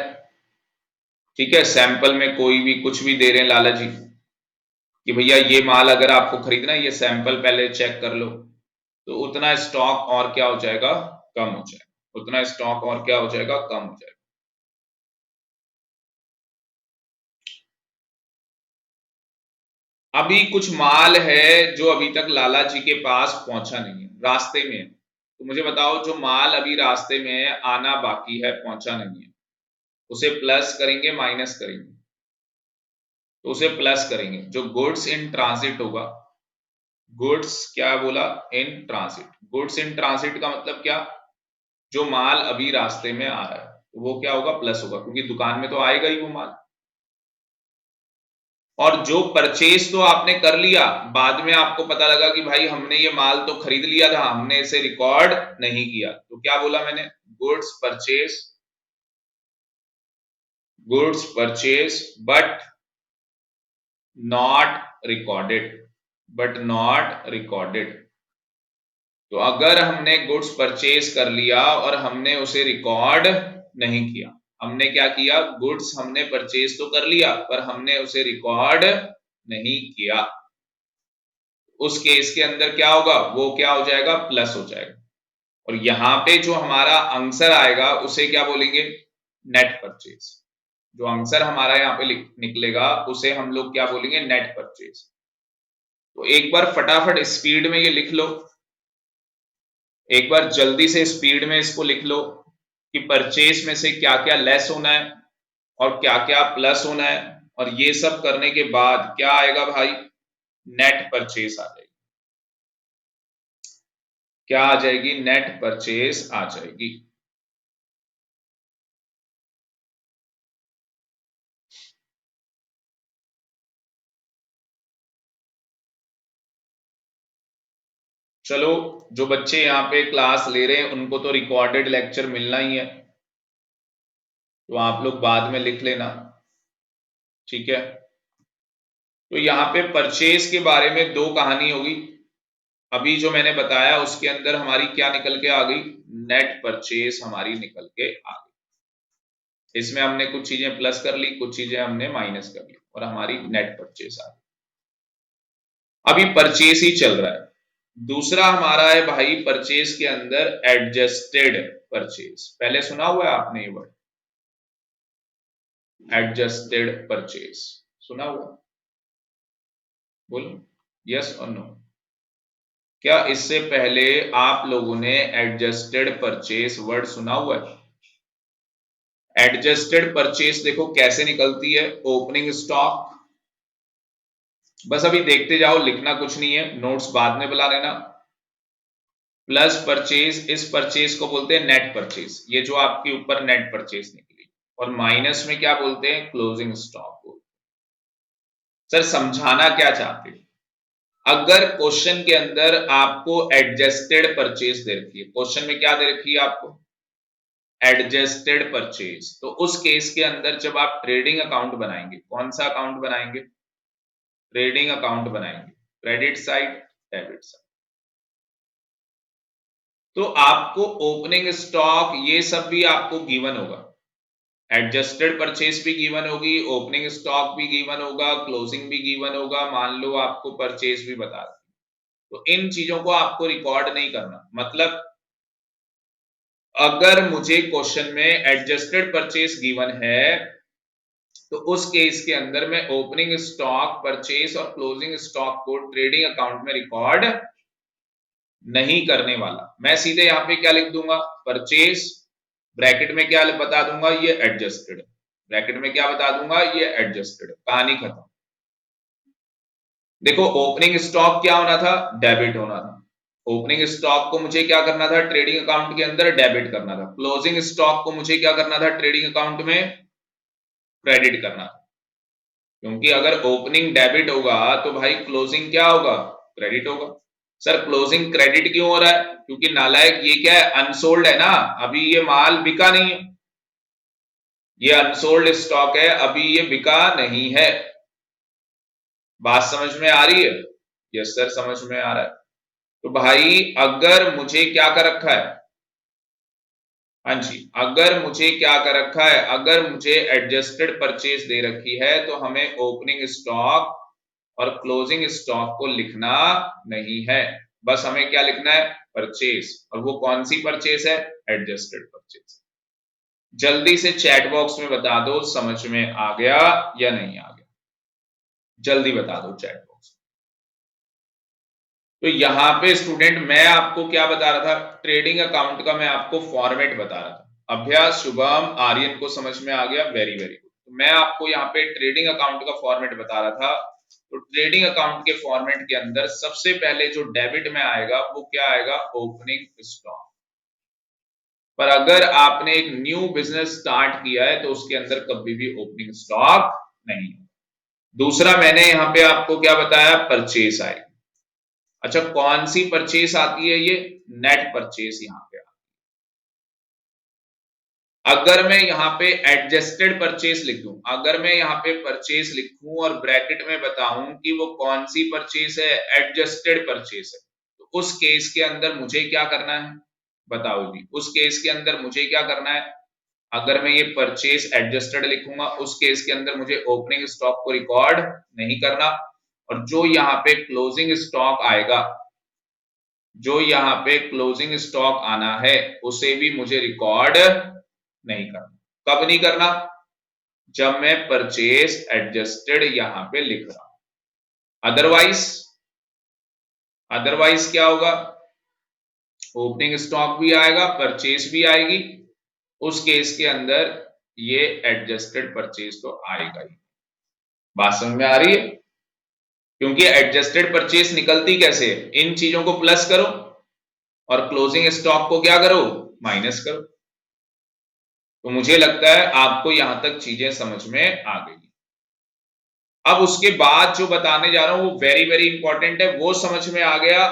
ठीक है, सैंपल में कोई भी कुछ भी दे रहे हैं लाला जी कि भैया ये माल अगर आपको खरीदना है, ये सैंपल पहले चेक कर लो, तो उतना स्टॉक और क्या हो जाएगा, कम हो जाएगा। उतना स्टॉक और क्या हो जाएगा, कम हो जाएगा। अभी कुछ माल है जो अभी तक लाला जी के पास पहुंचा नहीं है, रास्ते में है। तो मुझे बताओ, जो माल अभी रास्ते में है, आना बाकी है, पहुंचा नहीं है, उसे प्लस करेंगे माइनस करेंगे, तो उसे प्लस करेंगे। जो गुड्स इन ट्रांजिट होगा, गुड्स क्या बोला, in transit, goods in transit का मतलब क्या, जो माल अभी रास्ते में आ रहा है, तो वो क्या होगा, प्लस होगा, क्योंकि दुकान में तो आएगा ही वो माल। और जो परचेज तो आपने कर लिया, बाद में आपको पता लगा कि भाई हमने ये माल तो खरीद लिया था, हमने इसे रिकॉर्ड नहीं किया, तो क्या बोला मैंने, goods purchase, goods purchase but not recorded, but not recorded. तो अगर हमने गुड्स परचेज कर लिया और हमने उसे रिकॉर्ड नहीं किया, हमने क्या किया, गुड्स हमने परचेज तो कर लिया पर हमने उसे रिकॉर्ड नहीं किया, उस केस के अंदर क्या होगा, वो क्या हो जाएगा, प्लस हो जाएगा। और यहां पे जो हमारा आंसर आएगा उसे क्या बोलेंगे, नेट परचेज। जो आंसर हमारा यहाँ पे निकलेगा उसे हम लोग क्या बोलेंगे, नेट परचेज। तो एक बार फटाफट स्पीड में ये लिख लो, एक बार जल्दी से स्पीड में इसको लिख लो कि परचेज में से क्या क्या लेस होना है और क्या क्या प्लस होना है, और ये सब करने के बाद क्या आएगा भाई, नेट परचेज आ जाएगी। क्या आ जाएगी, नेट परचेज आ जाएगी। चलो, जो बच्चे यहाँ पे क्लास ले रहे हैं उनको तो रिकॉर्डेड लेक्चर मिलना ही है, तो आप लोग बाद में लिख लेना, ठीक है। तो यहाँ पे परचेज के बारे में दो कहानी होगी। अभी जो मैंने बताया उसके अंदर हमारी क्या निकल के आ गई, नेट परचेज हमारी निकल के आ गई। इसमें हमने कुछ चीजें प्लस कर ली, कुछ चीजें हमने माइनस कर ली, और हमारी नेट परचेज आ गई। अभी परचेज ही चल रहा है। दूसरा हमारा है भाई परचेज के अंदर एडजस्टेड परचेज। पहले सुना हुआ है आपने ये वर्ड, एडजस्टेड परचेज, सुना हुआ, बोलो यस और नो। क्या इससे पहले आप लोगों ने एडजस्टेड परचेज वर्ड सुना हुआ है? एडजस्टेड परचेज देखो कैसे निकलती है, ओपनिंग स्टॉक, बस अभी देखते जाओ, लिखना कुछ नहीं है, नोट्स बाद में बुला लेना, प्लस परचेज, इस परचेज को बोलते हैं नेट परचेज, ये जो आपके ऊपर नेट परचेज निकली, और माइनस में क्या बोलते हैं, क्लोजिंग स्टॉक बोलते हैं। सर समझाना क्या चाहते हैं, अगर क्वेश्चन के अंदर आपको एडजस्टेड परचेज दे रखी है, क्वेश्चन में क्या दे रखी है आपको, एडजस्टेड परचेज, तो उस केस के अंदर जब आप ट्रेडिंग अकाउंट बनाएंगे, कौन सा अकाउंट बनाएंगे, ट्रेडिंग अकाउंट बनाएंगे, क्रेडिट साइड, डेबिट साइड, तो आपको ओपनिंग स्टॉक ये सब भी आपको गिवन होगा, एडजस्टेड परचेज भी गिवन होगी, ओपनिंग स्टॉक भी गिवन होगा, क्लोजिंग भी गिवन होगा, मान लो आपको परचेज भी बता दें, तो इन चीजों को आपको रिकॉर्ड नहीं करना। मतलब अगर मुझे क्वेश्चन में एडजस्टेड परचेज गिवन है, तो उस केस के अंदर मैं ओपनिंग स्टॉक, परचेज और क्लोजिंग स्टॉक को ट्रेडिंग अकाउंट में रिकॉर्ड नहीं करने वाला, मैं सीधे यहां पे क्या लिख दूंगा, परचेज, ब्रैकेट में क्या बता दूंगा, ये एडजस्टेड, ब्रैकेट में क्या बता दूंगा, ये एडजस्टेड, कहानी खत्म। देखो ओपनिंग स्टॉक क्या होना था, डेबिट होना था। ओपनिंग स्टॉक को मुझे क्या करना था, ट्रेडिंग अकाउंट के अंदर डेबिट करना था। क्लोजिंग स्टॉक को मुझे क्या करना था, ट्रेडिंग अकाउंट में क्रेडिट करना था। क्योंकि अगर ओपनिंग डेबिट होगा तो भाई क्लोजिंग क्या होगा, क्रेडिट होगा। सर क्लोजिंग क्रेडिट क्यों हो रहा है, क्योंकि नालायक ये क्या है, अनसोल्ड है ना, अभी ये माल बिका नहीं है, ये अनसोल्ड स्टॉक है, अभी ये बिका नहीं है। बात समझ में आ रही है, यस सर समझ में आ रहा है। तो भाई अगर मुझे क्या कर रखा है, हाँ जी, अगर मुझे क्या कर रखा है, अगर मुझे एडजस्टेड परचेज दे रखी है तो हमें ओपनिंग स्टॉक और क्लोजिंग स्टॉक को लिखना नहीं है, बस हमें क्या लिखना है, परचेज। और वो कौन सी परचेज है, एडजस्टेड परचेज। जल्दी से चैट बॉक्स में बता दो समझ में आ गया या नहीं आ गया, जल्दी बता दो चैट बॉक्स। तो यहां पे स्टूडेंट मैं आपको क्या बता रहा था, ट्रेडिंग अकाउंट का मैं आपको फॉर्मेट बता रहा था। अभ्यास, शुभम, आर्यन को समझ में आ गया, वेरी वेरी गुड। तो मैं आपको यहाँ पे ट्रेडिंग अकाउंट का फॉर्मेट बता रहा था। तो ट्रेडिंग अकाउंट के फॉर्मेट के अंदर सबसे पहले जो डेबिट में आएगा वो क्या आएगा, ओपनिंग स्टॉक। पर अगर आपने एक न्यू बिजनेस स्टार्ट किया है तो उसके अंदर कभी भी ओपनिंग स्टॉक नहीं है। दूसरा मैंने यहां पे आपको क्या बताया, परचेस आएगी। अच्छा कौन सी परचेस आती है, ये नेट परचेस यहां पे। अगर मैं यहाँ पे एडजस्टेड परचेस लिख दूं, अगर मैं यहाँ पे परचेस लिखूं और ब्रैकेट में बताऊं कि वो कौन सी परचेस है, एडजस्टेड परचेस है, तो उस केस के अंदर मुझे क्या करना है, बताओ जी, उस केस के अंदर मुझे क्या करना है। अगर मैं ये परचेस एडजस्टेड लिखूंगा उस केस के अंदर मुझे ओपनिंग स्टॉक को रिकॉर्ड नहीं करना, और जो यहाँ पे क्लोजिंग स्टॉक आएगा, जो यहाँ पे क्लोजिंग स्टॉक आना है उसे भी मुझे रिकॉर्ड नहीं करना। कब नहीं करना, जब मैं परचेस एडजस्टेड यहां पे लिख रहा हूं। अदरवाइज, अदरवाइज क्या होगा, ओपनिंग स्टॉक भी आएगा, परचेस भी आएगी, उस केस के अंदर ये एडजस्टेड परचेस तो आएगा ही। बात समझ में आ रही है, क्योंकि एडजस्टेड परचेस निकलती कैसे है, इन चीजों को प्लस करो और क्लोजिंग स्टॉक को क्या करो, माइनस करो। तो मुझे लगता है आपको यहां तक चीजें समझ में आ गई। अब उसके बाद जो बताने जा रहा हूं वो वेरी वेरी इंपॉर्टेंट है, वो समझ में आ गया,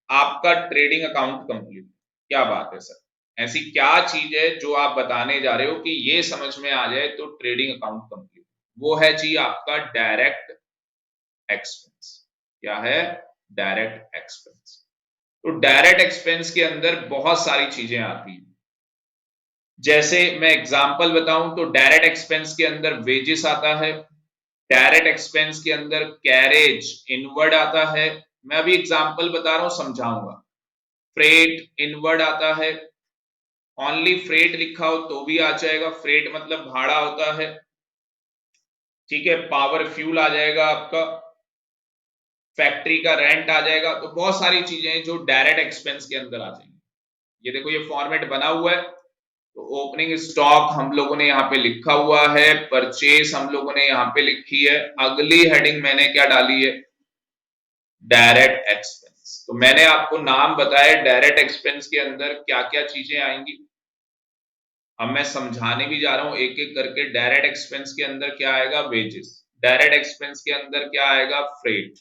आपका ट्रेडिंग अकाउंट कंप्लीट। क्या बात है सर, ऐसी क्या चीज है जो आप बताने जा रहे हो कि ये समझ में आ जाए तो ट्रेडिंग अकाउंट कंप्लीट। वो है जी आपका डायरेक्ट एक्सपेंस। क्या है, डायरेक्ट एक्सपेंस। तो डायरेक्ट एक्सपेंस के अंदर बहुत सारी चीजें आती हैं। जैसे मैं एग्जांपल बताऊं तो डायरेक्ट एक्सपेंस के अंदर वेजेस आता है, डायरेक्ट एक्सपेंस के अंदर कैरेज इनवर्ड आता है। मैं अभी एग्जांपल बता रहा हूं, समझाऊंगा। फ्रेट इनवर्ड आता है, ओनली फ्रेट लिखा हो तो भी आ जाएगा, फ्रेट मतलब भाड़ा होता है, ठीक है। पावर फ्यूल आ जाएगा आपका, फैक्ट्री का रेंट आ जाएगा। तो बहुत सारी चीजें जो डायरेक्ट एक्सपेंस के अंदर आ जाएंगी। ये देखो ये फॉर्मेट बना हुआ है। तो ओपनिंग स्टॉक हम लोगों ने यहाँ पे लिखा हुआ है, परचेस हम लोगों ने यहाँ पे लिखी है, अगली हेडिंग मैंने क्या डाली है, डायरेक्ट एक्सपेंस। तो मैंने आपको नाम बताया डायरेक्ट एक्सपेंस के अंदर क्या क्या चीजें आएंगी। अब मैं समझाने भी जा रहा हूं एक एक करके। डायरेक्ट एक्सपेंस के अंदर क्या आएगा, वेजेस। डायरेक्ट एक्सपेंस के अंदर क्या आएगा, फ्रेट।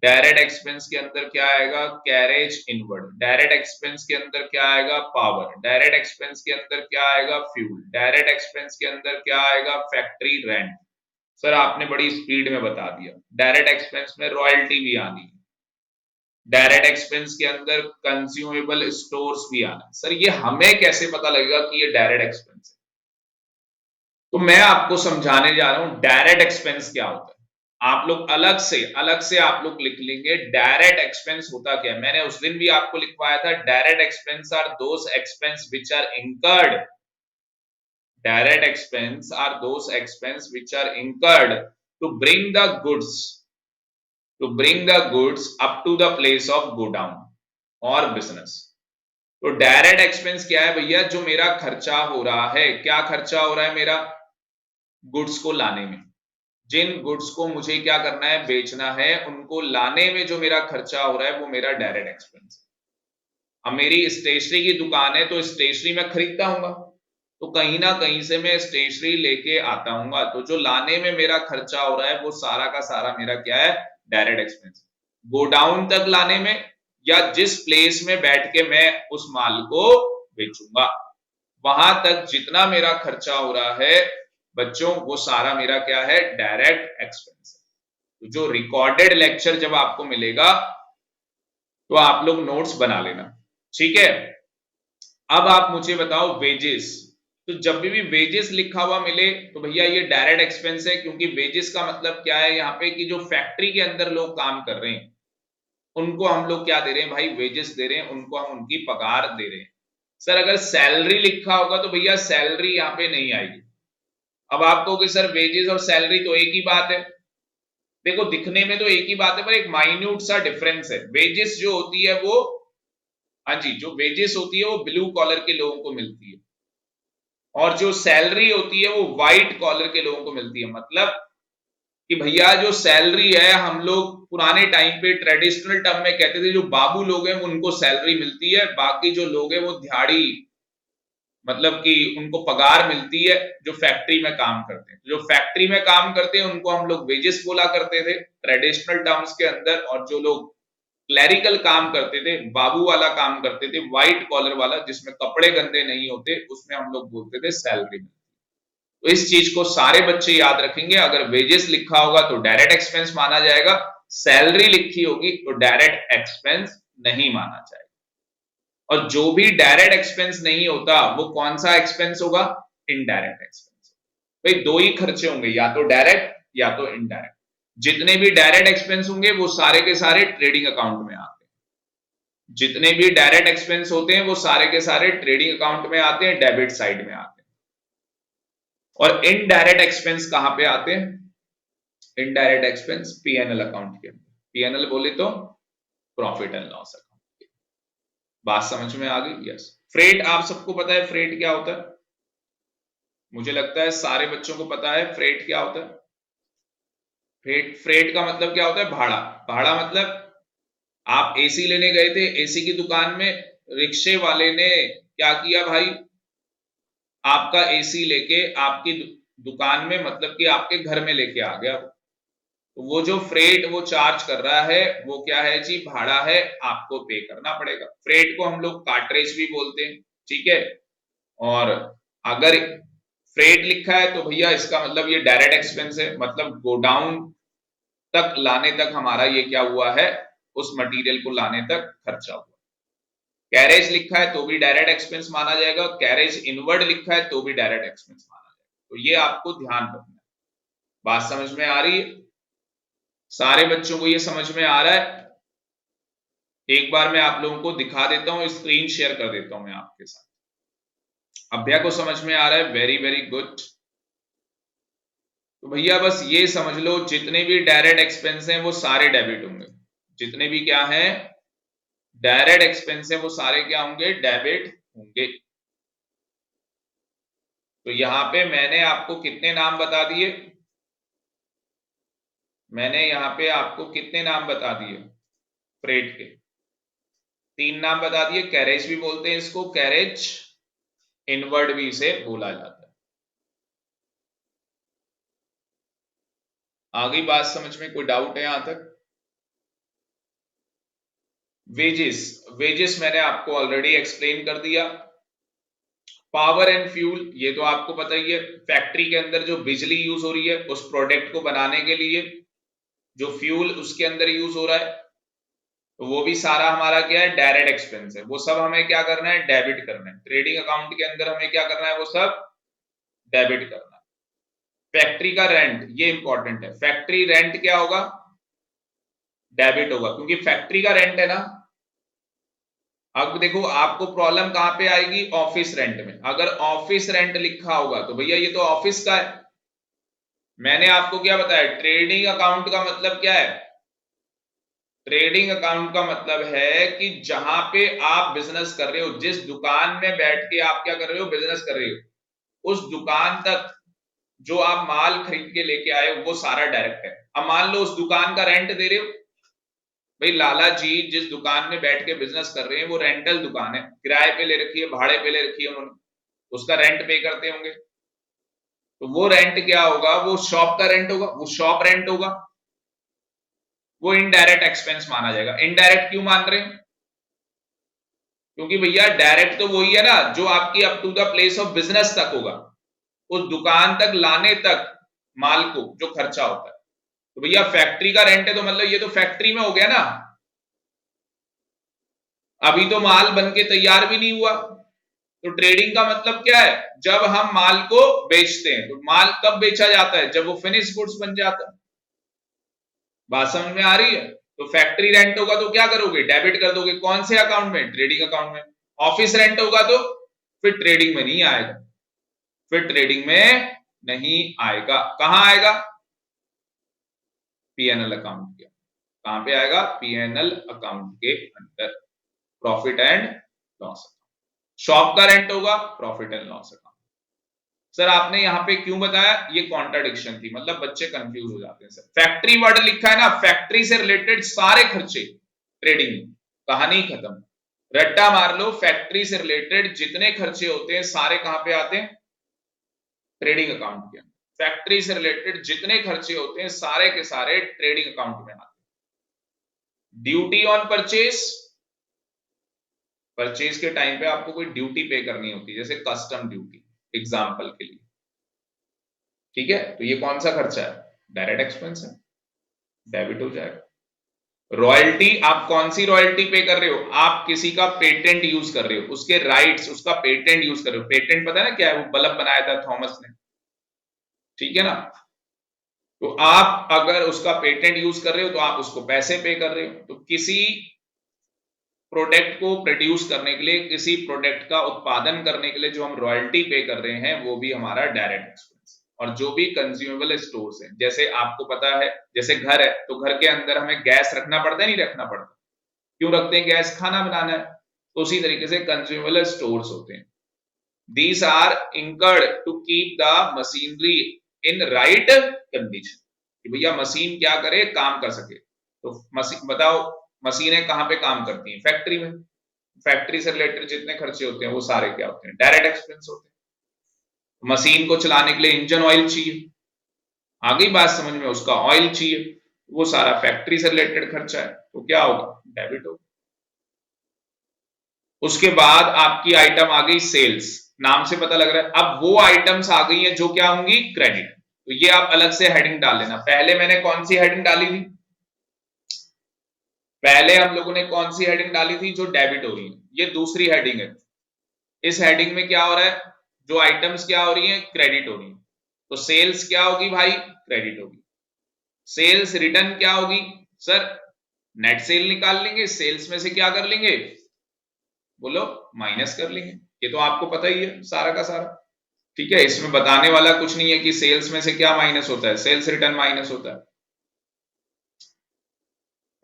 डायरेक्ट एक्सपेंस के अंदर क्या आएगा, कैरेज इनवर्ड। डायरेक्ट एक्सपेंस के अंदर क्या आएगा, पावर। डायरेक्ट एक्सपेंस के अंदर क्या आएगा, फ्यूल। डायरेक्ट एक्सपेंस के अंदर क्या आएगा, फैक्ट्री रेंट। सर आपने बड़ी स्पीड में बता दिया। डायरेक्ट एक्सपेंस में रॉयल्टी भी आनी है। डायरेक्ट एक्सपेंस के अंदर कंज्यूमेबल स्टोर्स भी आना है। सर ये हमें कैसे पता लगेगा कि ये डायरेक्ट एक्सपेंस है। तो मैं आपको समझाने जा रहा हूं डायरेक्ट एक्सपेंस क्या होता है। आप लोग अलग से आप लोग लिख लेंगे डायरेक्ट एक्सपेंस होता क्या है। मैंने उस दिन भी आपको लिखवाया था, direct expense are those expense which are incurred. Direct expense are those expense which are incurred to bring the goods, to bring the goods up to the place of go down, और business. तो direct expense क्या है भैया? जो मेरा खर्चा हो रहा है, क्या खर्चा हो रहा है मेरा? गुड्स को लाने में। जिन गुड्स को मुझे क्या करना है? बेचना है, उनको लाने में जो मेरा खर्चा हो रहा है वो मेरा डायरेक्ट एक्सपेंस है। अब मेरी स्टेशनरी की दुकान है तो स्टेशनरी मैं खरीदता हूँ, तो कहीं ना कहीं से मैं स्टेशनरी लेके आता हूँ, तो जो लाने में मेरा खर्चा हो रहा है वो सारा का सारा मेरा क्या है? Direct expense. गोडाउन तक लाने में या जिस प्लेस में बैठ के मैं उस माल को बेचूंगा, वहां तक जितना मेरा खर्चा हो रहा है बच्चों, वो सारा मेरा क्या है? Direct expense. तो जो रिकॉर्डेड लेक्चर जब आपको मिलेगा तो आप लोग नोट्स बना लेना, ठीक है? अब आप मुझे बताओ वेजेस। तो जब भी वेजेस लिखा हुआ मिले तो भैया ये डायरेक्ट एक्सपेंस है, क्योंकि वेजेस का मतलब क्या है यहाँ पे कि जो फैक्ट्री के अंदर लोग काम कर रहे हैं उनको हम लोग क्या दे रहे हैं भाई? वेजेस दे रहे हैं, उनको हम उनकी पगार दे रहे हैं। सर अगर सैलरी लिखा होगा तो भैया सैलरी यहाँ पे नहीं आएगी। अब आप कहोगे सर वेजेस और सैलरी तो एक ही बात है। देखो दिखने में तो एक ही बात है, पर एक माइन्यूट सा डिफरेंस है। वेजेस जो होती है वो, हाँ जी, जो वेजेस होती है वो ब्लू कॉलर के लोगों को मिलती है, और जो सैलरी होती है वो व्हाइट कॉलर के लोगों को मिलती है। मतलब कि भैया जो सैलरी है, हम लोग पुराने टाइम पे ट्रेडिशनल टर्म में कहते थे जो बाबू लोग हैं उनको सैलरी मिलती है, बाकी जो लोग हैं वो दिहाड़ी, मतलब कि उनको पगार मिलती है जो फैक्ट्री में काम करते हैं। जो फैक्ट्री में काम करते हैं उनको हम लोग वेजेस बोला करते थे ट्रेडिशनल टर्म्स के अंदर, और जो लोग क्लैरिकल काम करते थे, बाबू वाला काम करते थे, व्हाइट कॉलर वाला जिसमें कपड़े गंदे नहीं होते, उसमें हम लोग बोलते थे सैलरी। तो इस चीज को सारे बच्चे याद रखेंगे। अगर वेजेस लिखा होगा तो डायरेक्ट एक्सपेंस माना जाएगा, सैलरी लिखी होगी तो डायरेक्ट एक्सपेंस नहीं माना जाएगा। और जो भी डायरेक्ट एक्सपेंस नहीं होता वो कौन सा एक्सपेंस होगा? Indirect expense. भाई दो ही खर्चे होंगे, या तो डायरेक्ट या तो इनडायरेक्ट। जितने भी डायरेक्ट एक्सपेंस होंगे वो सारे के सारे ट्रेडिंग अकाउंट में आते हैं। जितने भी डायरेक्ट एक्सपेंस होते हैं वो सारे के सारे ट्रेडिंग अकाउंट में आते हैं, डेबिट साइड में आते हैं। और इनडायरेक्ट एक्सपेंस कहां पे आते हैं? इनडायरेक्ट एक्सपेंस पीएनएल अकाउंट के अंदर। पीएनएल बोले तो प्रॉफिट एंड लॉस अकाउंट। बात समझ में आ गई? यस। फ्रेट आप सबको पता है फ्रेट क्या होता है? मुझे लगता है सारे बच्चों को पता है फ्रेट क्या होता है। फ्रेट, फ्रेट का मतलब क्या होता है? भाड़ा। भाड़ा मतलब आप एसी लेने गए थे, एसी की दुकान में रिक्शे वाले ने क्या किया भाई? आपका एसी लेके आपकी दुकान में, मतलब कि आपके घर में लेके आ गया। तो वो जो फ्रेट वो चार्ज कर रहा है वो क्या है जी? भाड़ा है, आपको पे करना पड़ेगा। फ्रेट को हम लोग कार्टरेज भी बोलते हैं, ठीक है? और अगर फ्रेट लिखा है तो भैया इसका मतलब ये डायरेक्ट एक्सपेंस है, मतलब गोडाउन तक लाने तक हमारा ये क्या हुआ है? उस मटेरियल को लाने तक खर्चा हुआ। कैरेज लिखा है तो भी डायरेक्ट एक्सपेंस माना जाएगा, कैरेज इनवर्ड लिखा है तो भी डायरेक्ट एक्सपेंस माना जाएगा। तो ये आपको ध्यान रखना है। बात समझ में आ रही है? सारे बच्चों को ये समझ में आ रहा है? एक बार मैं आप लोगों को दिखा देता हूं, स्क्रीन शेयर कर देता हूं मैं आपके साथ। अभ्या को समझ में आ रहा है? Very very good. तो भैया बस ये समझ लो जितने भी डायरेक्ट एक्सपेंस हैं वो सारे डेबिट होंगे। जितने भी क्या हैं? डायरेक्ट एक्सपेंस है वो सारे क्या होंगे? डेबिट होंगे। तो यहां पे मैंने आपको कितने नाम बता दिए? मैंने यहां पे आपको कितने नाम बता दिए फ्रेट के? 3 नाम बता दिए। कैरेज भी बोलते हैं इसको, कैरेज इनवर्ड भी इसे बोला जाता है। आ गई बात समझ में? कोई डाउट है यहां तक? वेजेस, वेजेस मैंने आपको ऑलरेडी एक्सप्लेन कर दिया। पावर एंड फ्यूल, ये तो आपको पता ही है। फैक्ट्री के अंदर जो बिजली यूज हो रही है उस प्रोडक्ट को बनाने के लिए जो फ्यूल उसके अंदर यूज हो रहा है, तो वो भी सारा हमारा क्या है? डायरेक्ट एक्सपेंस है। वो सब हमें क्या करना है? डेबिट करना है। ट्रेडिंग अकाउंट के अंदर हमें क्या करना है? वो सब डेबिट करना है। फैक्ट्री का रेंट, ये इंपॉर्टेंट है। फैक्ट्री रेंट क्या होगा? डेबिट होगा, क्योंकि फैक्ट्री का रेंट है ना। अब देखो आपको प्रॉब्लम कहां पे आएगी? ऑफिस रेंट में। अगर ऑफिस रेंट लिखा होगा तो भैया ये तो ऑफिस का है। मैंने आपको क्या बताया? ट्रेडिंग अकाउंट का मतलब क्या है? ट्रेडिंग अकाउंट का मतलब है कि जहां पे आप बिजनेस कर रहे हो, जिस दुकान में बैठ के आप क्या कर रहे हो, बिजनेस कर रहे हो, उस दुकान तक जो आप माल खरीद के लेके आए हो वो सारा डायरेक्ट है। अब मान लो उस दुकान का रेंट दे रहे हो, भाई लाला जी जिस दुकान में बैठ के बिजनेस कर रहे हैं वो रेंटल दुकान है, किराए पे ले रखी है, भाड़े पे ले रखी है उन्होंने, उसका रेंट पे करते होंगे। तो वो रेंट क्या होगा, वो शॉप का रेंट होगा, वो शॉप रेंट होगा, वो इनडायरेक्ट एक्सपेंस माना जाएगा। इनडायरेक्ट क्यों मान रहे हैं, क्योंकि भैया डायरेक्ट तो वही है ना जो आपकी up to the place of business तक होगा, उस दुकान तक लाने तक माल को जो खर्चा होता है। तो भैया फैक्ट्री का रेंट है तो मतलब ये तो फैक्ट्री में हो गया ना, अभी तो माल बन के तैयार भी नहीं हुआ। तो ट्रेडिंग का मतलब क्या है, जब हम माल को बेचते हैं, तो माल कब बेचा जाता है, जब वो फिनिश गुड्स बन जाता है। बात समझ में आ रही है। तो फैक्ट्री रेंट होगा तो क्या करोगे, डेबिट कर दोगे, कौन से अकाउंट में, ट्रेडिंग अकाउंट में। ऑफिस रेंट होगा तो फिर ट्रेडिंग में नहीं आएगा, फिर ट्रेडिंग में नहीं आएगा, कहां आएगा, पीएनएल अकाउंट के, कहां पे आएगा, पीएनएल अकाउंट के अंदर, प्रॉफिट एंड लॉस। शॉप का रेंट होगा, profit and loss account. Sir आपने यहां पे क्यों बताया, ये कॉन्ट्राडिक्शन थी, मतलब बच्चे कंफ्यूज हो जाते हैं। सर फैक्ट्री वर्ड लिखा है ना, फैक्ट्री से रिलेटेड सारे खर्चे ट्रेडिंग में, कहानी खत्म। रट्टा मार लो, फैक्ट्री से रिलेटेड जितने खर्चे होते हैं सारे कहां पे आते हैं, ट्रेडिंग अकाउंट के अंदर। फैक्ट्री से रिलेटेड जितने खर्चे होते हैं सारे के सारे ट्रेडिंग अकाउंट में आते हैं। ड्यूटी ऑन परचेज, परचेज के टाइम पे आपको कोई ड्यूटी पे करनी होती है, जैसे कस्टम ड्यूटी एग्जांपल के लिए, ठीक है, तो ये कौन सा खर्चा है, डायरेक्ट एक्सपेंस है, डेबिट हो जाएगा। रॉयल्टी, आप कौन सी रॉयल्टी पे कर रहे हो, आप किसी का पेटेंट यूज कर रहे हो, उसके राइट्स, उसका पेटेंट यूज कर रहे हो। पेटेंट पता है ना क्या है, वो बल्ब बनाया था थॉमस ने, ठीक है ना। तो आप अगर उसका पेटेंट यूज कर रहे हो तो आप उसको पैसे पे कर रहे हो। तो किसी प्रोडक्ट को प्रोड्यूस करने के लिए, किसी प्रोडक्ट का उत्पादन करने के लिए जो हम रॉयल्टी पे कर रहे हैं वो भी हमारा डायरेक्ट एक्सपेंस। और जो भी कंज्यूमेबल स्टोर्स हैं, जैसे आपको पता है, जैसे घर है तो घर के अंदर हमें गैस रखना पड़ता है, नहीं रखना पड़ता, क्यों रखते हैं, गैस खाना बनाना है। तो उसी तरीके से कंज्यूमेबल स्टोर्स होते हैं। These are incurred to keep the machinery in right condition, कि भैया मशीन क्या करे, काम कर सके। तो मशीन बताओ, मशीनें कहां पे काम करती हैं, फैक्ट्री में। फैक्ट्री से रिलेटेड जितने खर्चे होते हैं वो सारे क्या होते हैं, डायरेक्ट एक्सपेंस होते हैं। मशीन को चलाने के लिए इंजन ऑयल चाहिए, आ गई बात समझ में, उसका ऑयल चाहिए, वो सारा फैक्ट्री से रिलेटेड खर्चा है, तो क्या होगा, डेबिट होगा। उसके बाद आपकी आइटम आ गई सेल्स, नाम से पता लग रहा है, अब वो आइटम्स आ गई हैं जो क्या होंगी, क्रेडिट। तो ये आप अलग से हेडिंग डाल लेना। पहले मैंने कौन सी हेडिंग डाली थी, पहले हम लोगों ने कौन सी हेडिंग डाली थी, जो डेबिट हो रही है, ये दूसरी हेडिंग है। इस हेडिंग में क्या हो रहा है, जो आइटम्स क्या हो रही हैं, क्रेडिट हो रही है। तो सेल्स क्या होगी भाई, क्रेडिट होगी। सेल्स रिटर्न क्या होगी, सर नेट सेल निकाल लेंगे, सेल्स में से क्या कर लेंगे, बोलो, माइनस कर लेंगे। ये तो आपको पता ही है सारा का सारा, ठीक है, इसमें बताने वाला कुछ नहीं है कि सेल्स में से क्या माइनस होता है, सेल्स रिटर्न माइनस होता है।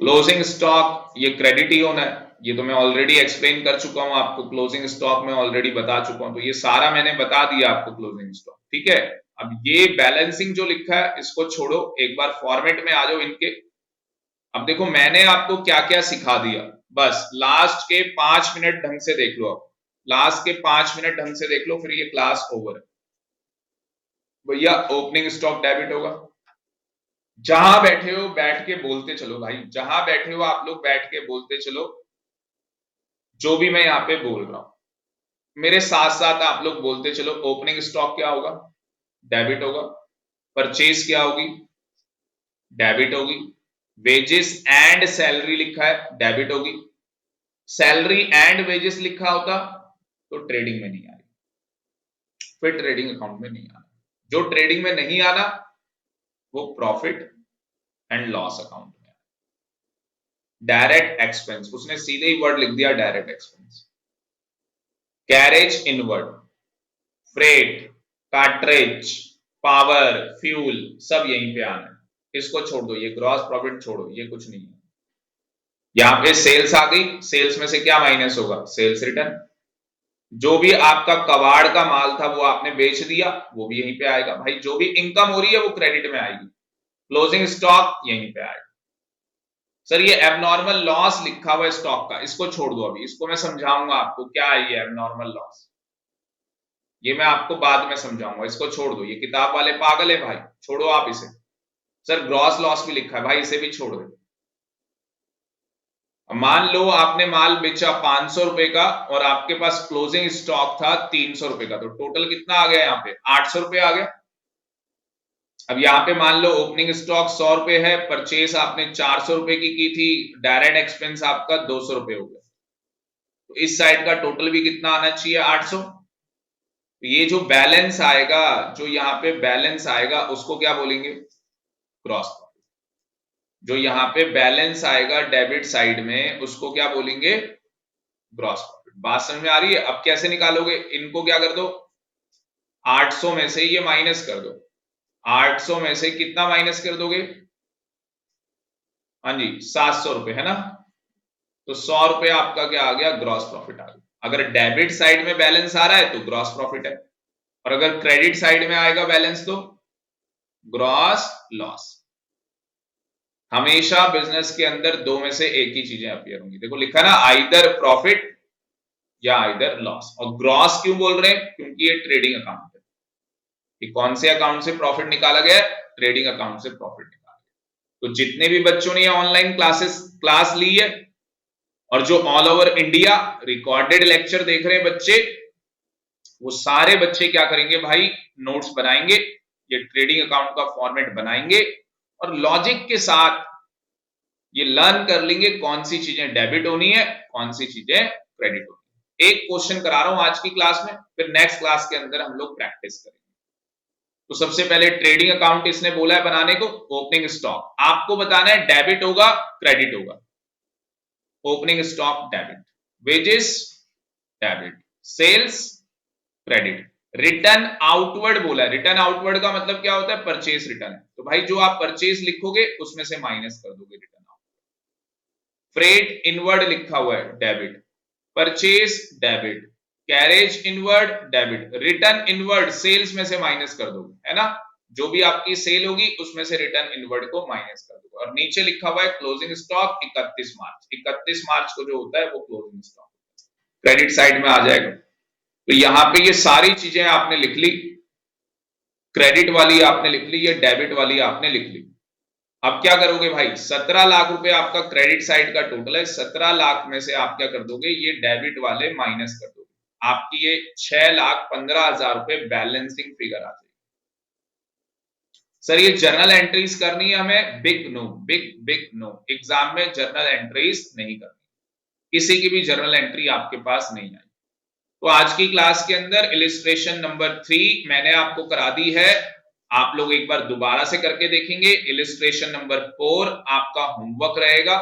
क्लोजिंग स्टॉक, ये क्रेडिट ही होना है, ये तो मैं ऑलरेडी एक्सप्लेन कर चुका हूं आपको, क्लोजिंग स्टॉक में ऑलरेडी बता चुका हूं, तो ये सारा मैंने बता दिया आपको क्लोजिंग स्टॉक, ठीक है। अब ये बैलेंसिंग जो लिखा है इसको छोड़ो, एक बार फॉर्मेट में आ जाओ इनके। अब देखो मैंने आपको क्या क्या सिखा दिया, बस लास्ट के 5 मिनट ढंग से देख लो, आप लास्ट के 5 मिनट ढंग से देख लो, फिर ये क्लास ओवर है। भैया ओपनिंग स्टॉक डेबिट होगा, जहां बैठे हो बैठ के बोलते चलो भाई, जहां बैठे हो आप लोग बैठ के बोलते चलो, जो भी मैं यहां पे बोल रहा हूं मेरे साथ साथ आप लोग बोलते चलो। ओपनिंग स्टॉक क्या होगा, डेबिट होगा। परचेज क्या होगी, डेबिट होगी। वेजेस एंड सैलरी लिखा है, डेबिट होगी। सैलरी एंड वेजेस लिखा होता तो ट्रेडिंग में नहीं आ रही, फिर ट्रेडिंग अकाउंट में नहीं आना। जो ट्रेडिंग में नहीं आना वो प्रॉफिट एंड लॉस अकाउंट में। डायरेक्ट एक्सपेंस, उसने सीधे ही वर्ड लिख दिया, direct expense. Carriage inward, freight, cartridge, power, fuel, सब यहीं पे आना है। इसको छोड़ दो, ये ग्रॉस प्रॉफिट छोड़ो, ये कुछ नहीं है। यहां पे सेल्स आ गई, सेल्स में से क्या माइनस होगा, सेल्स रिटर्न। जो भी आपका कबाड़ का माल था वो आपने बेच दिया, वो भी यहीं पे आएगा भाई। जो भी इनकम हो रही है वो क्रेडिट में आएगी, क्लोजिंग स्टॉक यहीं पे आएगा। सर ये एबनॉर्मल लॉस लिखा हुआ है स्टॉक का, इसको छोड़ दो, अभी इसको मैं समझाऊंगा आपको क्या है ये एबनॉर्मल लॉस, ये मैं आपको बाद में समझाऊंगा, इसको छोड़ दो, ये किताब वाले पागल है भाई, छोड़ो आप इसे। सर ग्रॉस लॉस भी लिखा है भाई, इसे भी छोड़ दो। मान लो आपने माल बेचा 500 रुपए का और आपके पास क्लोजिंग स्टॉक था 300 रुपए का, तो टोटल कितना आ गया, यहाँ पे 800 रुपए आ गया। अब यहाँ पे मान लो ओपनिंग स्टॉक 100 रुपए है, परचेस आपने 400 रुपए की थी, डायरेक्ट एक्सपेंस आपका 200 रुपए हो गया, तो इस साइड का टोटल भी कितना आना चाहिए, 800। तो ये जो बैलेंस आएगा, जो यहाँ पे बैलेंस आएगा उसको क्या बोलेंगे, क्रॉस प्रॉफिट। जो यहाँ पे बैलेंस आएगा डेबिट साइड में उसको क्या बोलेंगे, ग्रॉस प्रॉफिट। बात समझ में आ रही है। अब कैसे निकालोगे, इनको क्या कर दो, 800 में से ये माइनस कर दो, 800 में से कितना माइनस कर दोगे, हाँ जी 700 रुपए है ना, तो 100 रुपए आपका क्या आ गया, ग्रॉस प्रॉफिट आ गया। अगर डेबिट साइड में बैलेंस आ रहा है तो ग्रॉस प्रॉफिट है, और अगर क्रेडिट साइड में आएगा बैलेंस तो ग्रॉस लॉस। हमेशा बिजनेस के अंदर दो में से एक ही चीजें अपीयर होंगी, देखो लिखा ना, आइदर प्रॉफिट या आइदर लॉस। और ग्रॉस क्यों बोल रहे हैं, क्योंकि ये ट्रेडिंग अकाउंट है, कि कौन से अकाउंट से प्रॉफिट निकाला गया, ट्रेडिंग अकाउंट से प्रॉफिट निकाला गया। तो जितने भी बच्चों ने ऑनलाइन क्लास ली है और जो all over India recorded lecture देख रहे हैं बच्चे, वो सारे बच्चे क्या करेंगे भाई, नोट्स बनाएंगे, ये ट्रेडिंग अकाउंट का फॉर्मेट बनाएंगे और लॉजिक के साथ ये लर्न कर लेंगे कौन सी चीजें डेबिट होनी है, कौन सी चीजें क्रेडिट होनी है। एक क्वेश्चन करा रहा हूं आज की क्लास में, फिर नेक्स्ट क्लास के अंदर हम लोग प्रैक्टिस करेंगे। तो सबसे पहले ट्रेडिंग अकाउंट इसने बोला है बनाने को, ओपनिंग स्टॉक आपको बताना है डेबिट होगा क्रेडिट होगा। Opening stock debit, wages debit, sales credit, return outward बोला है। रिटर्न आउटवर्ड का मतलब क्या होता है, परचेस रिटर्न। तो भाई जो आप परचेस लिखोगे उसमें से माइनस कर दोगे रिटर्न आउटवर्ड। फ्रेट इनवर्ड लिखा हुआ है debit, purchase debit, carriage inward debit, return inward sales में से माइनस कर दोगे, है ना, जो भी आपकी सेल होगी उसमें से रिटर्न इनवर्ड को माइनस कर दोगे। और नीचे लिखा हुआ है क्लोजिंग स्टॉक 31 मार्च, 31 मार्च को जो होता है वो क्लोजिंग स्टॉक क्रेडिट साइड में आ जाएगा। तो यहां पे ये सारी चीजें आपने लिख ली, क्रेडिट वाली आपने लिख ली, ये डेबिट वाली आपने लिख ली। अब क्या करोगे भाई, 17 लाख रुपए आपका क्रेडिट साइड का टोटल है, 17 लाख में से आप क्या कर दोगे, ये डेबिट वाले माइनस कर दोगे, आपकी ये 6,15,000 रुपए बैलेंसिंग फिगर आ जाएगी। सर ये जर्नल एंट्रीज करनी है हमें, big no, big no, exam में जर्नल एंट्रीज नहीं करनी, किसी की भी जर्नल एंट्री आपके पास नहीं आई। तो आज की क्लास के अंदर इलिस्ट्रेशन नंबर 3 मैंने आपको करा दी है, आप लोग एक बार दोबारा से करके देखेंगे। इलिस्ट्रेशन नंबर 4 आपका होमवर्क रहेगा।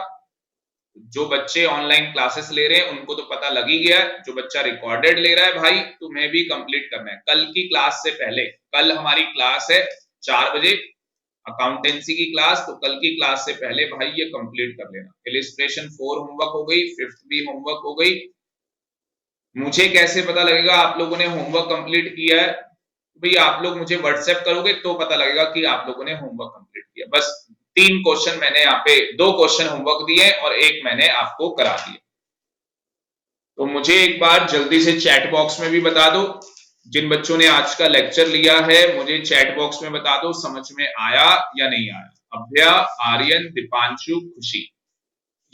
जो बच्चे ऑनलाइन क्लासेस ले रहे हैं उनको तो पता लग ही गया है, जो बच्चा रिकॉर्डेड ले रहा है भाई तुम्हें भी कंप्लीट करना है कल की क्लास से पहले। कल हमारी क्लास है 4 बजे अकाउंटेंसी की क्लास, तो कल की क्लास से पहले भाई ये कंप्लीट कर लेना। इलिस्ट्रेशन 4 होमवर्क हो गई, 5th भी होमवर्क हो गई। मुझे कैसे पता लगेगा आप लोगों ने होमवर्क कंप्लीट किया है, भाई आप लोग मुझे व्हाट्सएप करोगे तो पता लगेगा कि आप लोगों ने होमवर्क कंप्लीट किया। बस 3 क्वेश्चन मैंने यहाँ पे, 2 क्वेश्चन होमवर्क दिए और एक मैंने आपको करा दिया। तो मुझे एक बार जल्दी से चैट बॉक्स में भी बता दो, जिन बच्चों ने आज का लेक्चर लिया है मुझे चैट बॉक्स में बता दो समझ में आया या नहीं आया। अभ्या, आर्यन, दीपांशु, खुशी,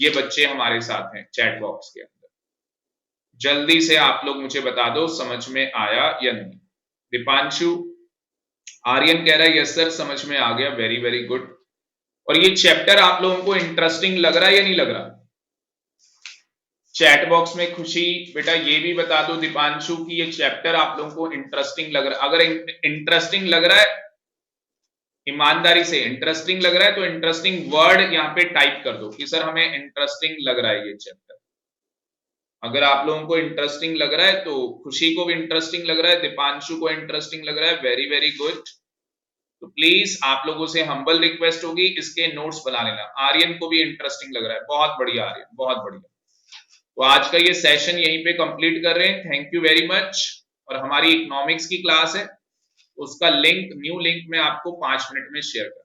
ये बच्चे हमारे साथ हैं चैट बॉक्स के अंदर। जल्दी से आप लोग मुझे बता दो समझ में आया या नहीं। दीपांशु, आर्यन कह रहा है यस सर समझ में आ गया, वेरी वेरी गुड। और ये चैप्टर आप लोगों को इंटरेस्टिंग लग रहा है या नहीं लग रहा? चैट बॉक्स में खुशी बेटा ये भी बता दो दीपांशु कि ये चैप्टर आप लोगों को इंटरेस्टिंग लग रहा है। अगर इंटरेस्टिंग लग रहा है, ईमानदारी से इंटरेस्टिंग लग रहा है तो इंटरेस्टिंग वर्ड यहाँ पे टाइप कर दो कि सर हमें इंटरेस्टिंग लग रहा है ये चैप्टर। अगर आप लोगों को इंटरेस्टिंग लग रहा है तो खुशी को भी इंटरेस्टिंग लग रहा है, दीपांशु को इंटरेस्टिंग लग रहा है, वेरी वेरी गुड। तो प्लीज आप लोगों से हम्बल रिक्वेस्ट होगी, इसके नोट्स बना लेना। आर्यन को भी इंटरेस्टिंग लग रहा है, बहुत बढ़िया आर्यन, बहुत बढ़िया। तो आज का ये सेशन यहीं पे कंप्लीट कर रहे हैं। Thank you very much. और हमारी इकोनॉमिक्स की क्लास है, उसका लिंक, न्यू लिंक मैं आपको 5 मिनट में शेयर कर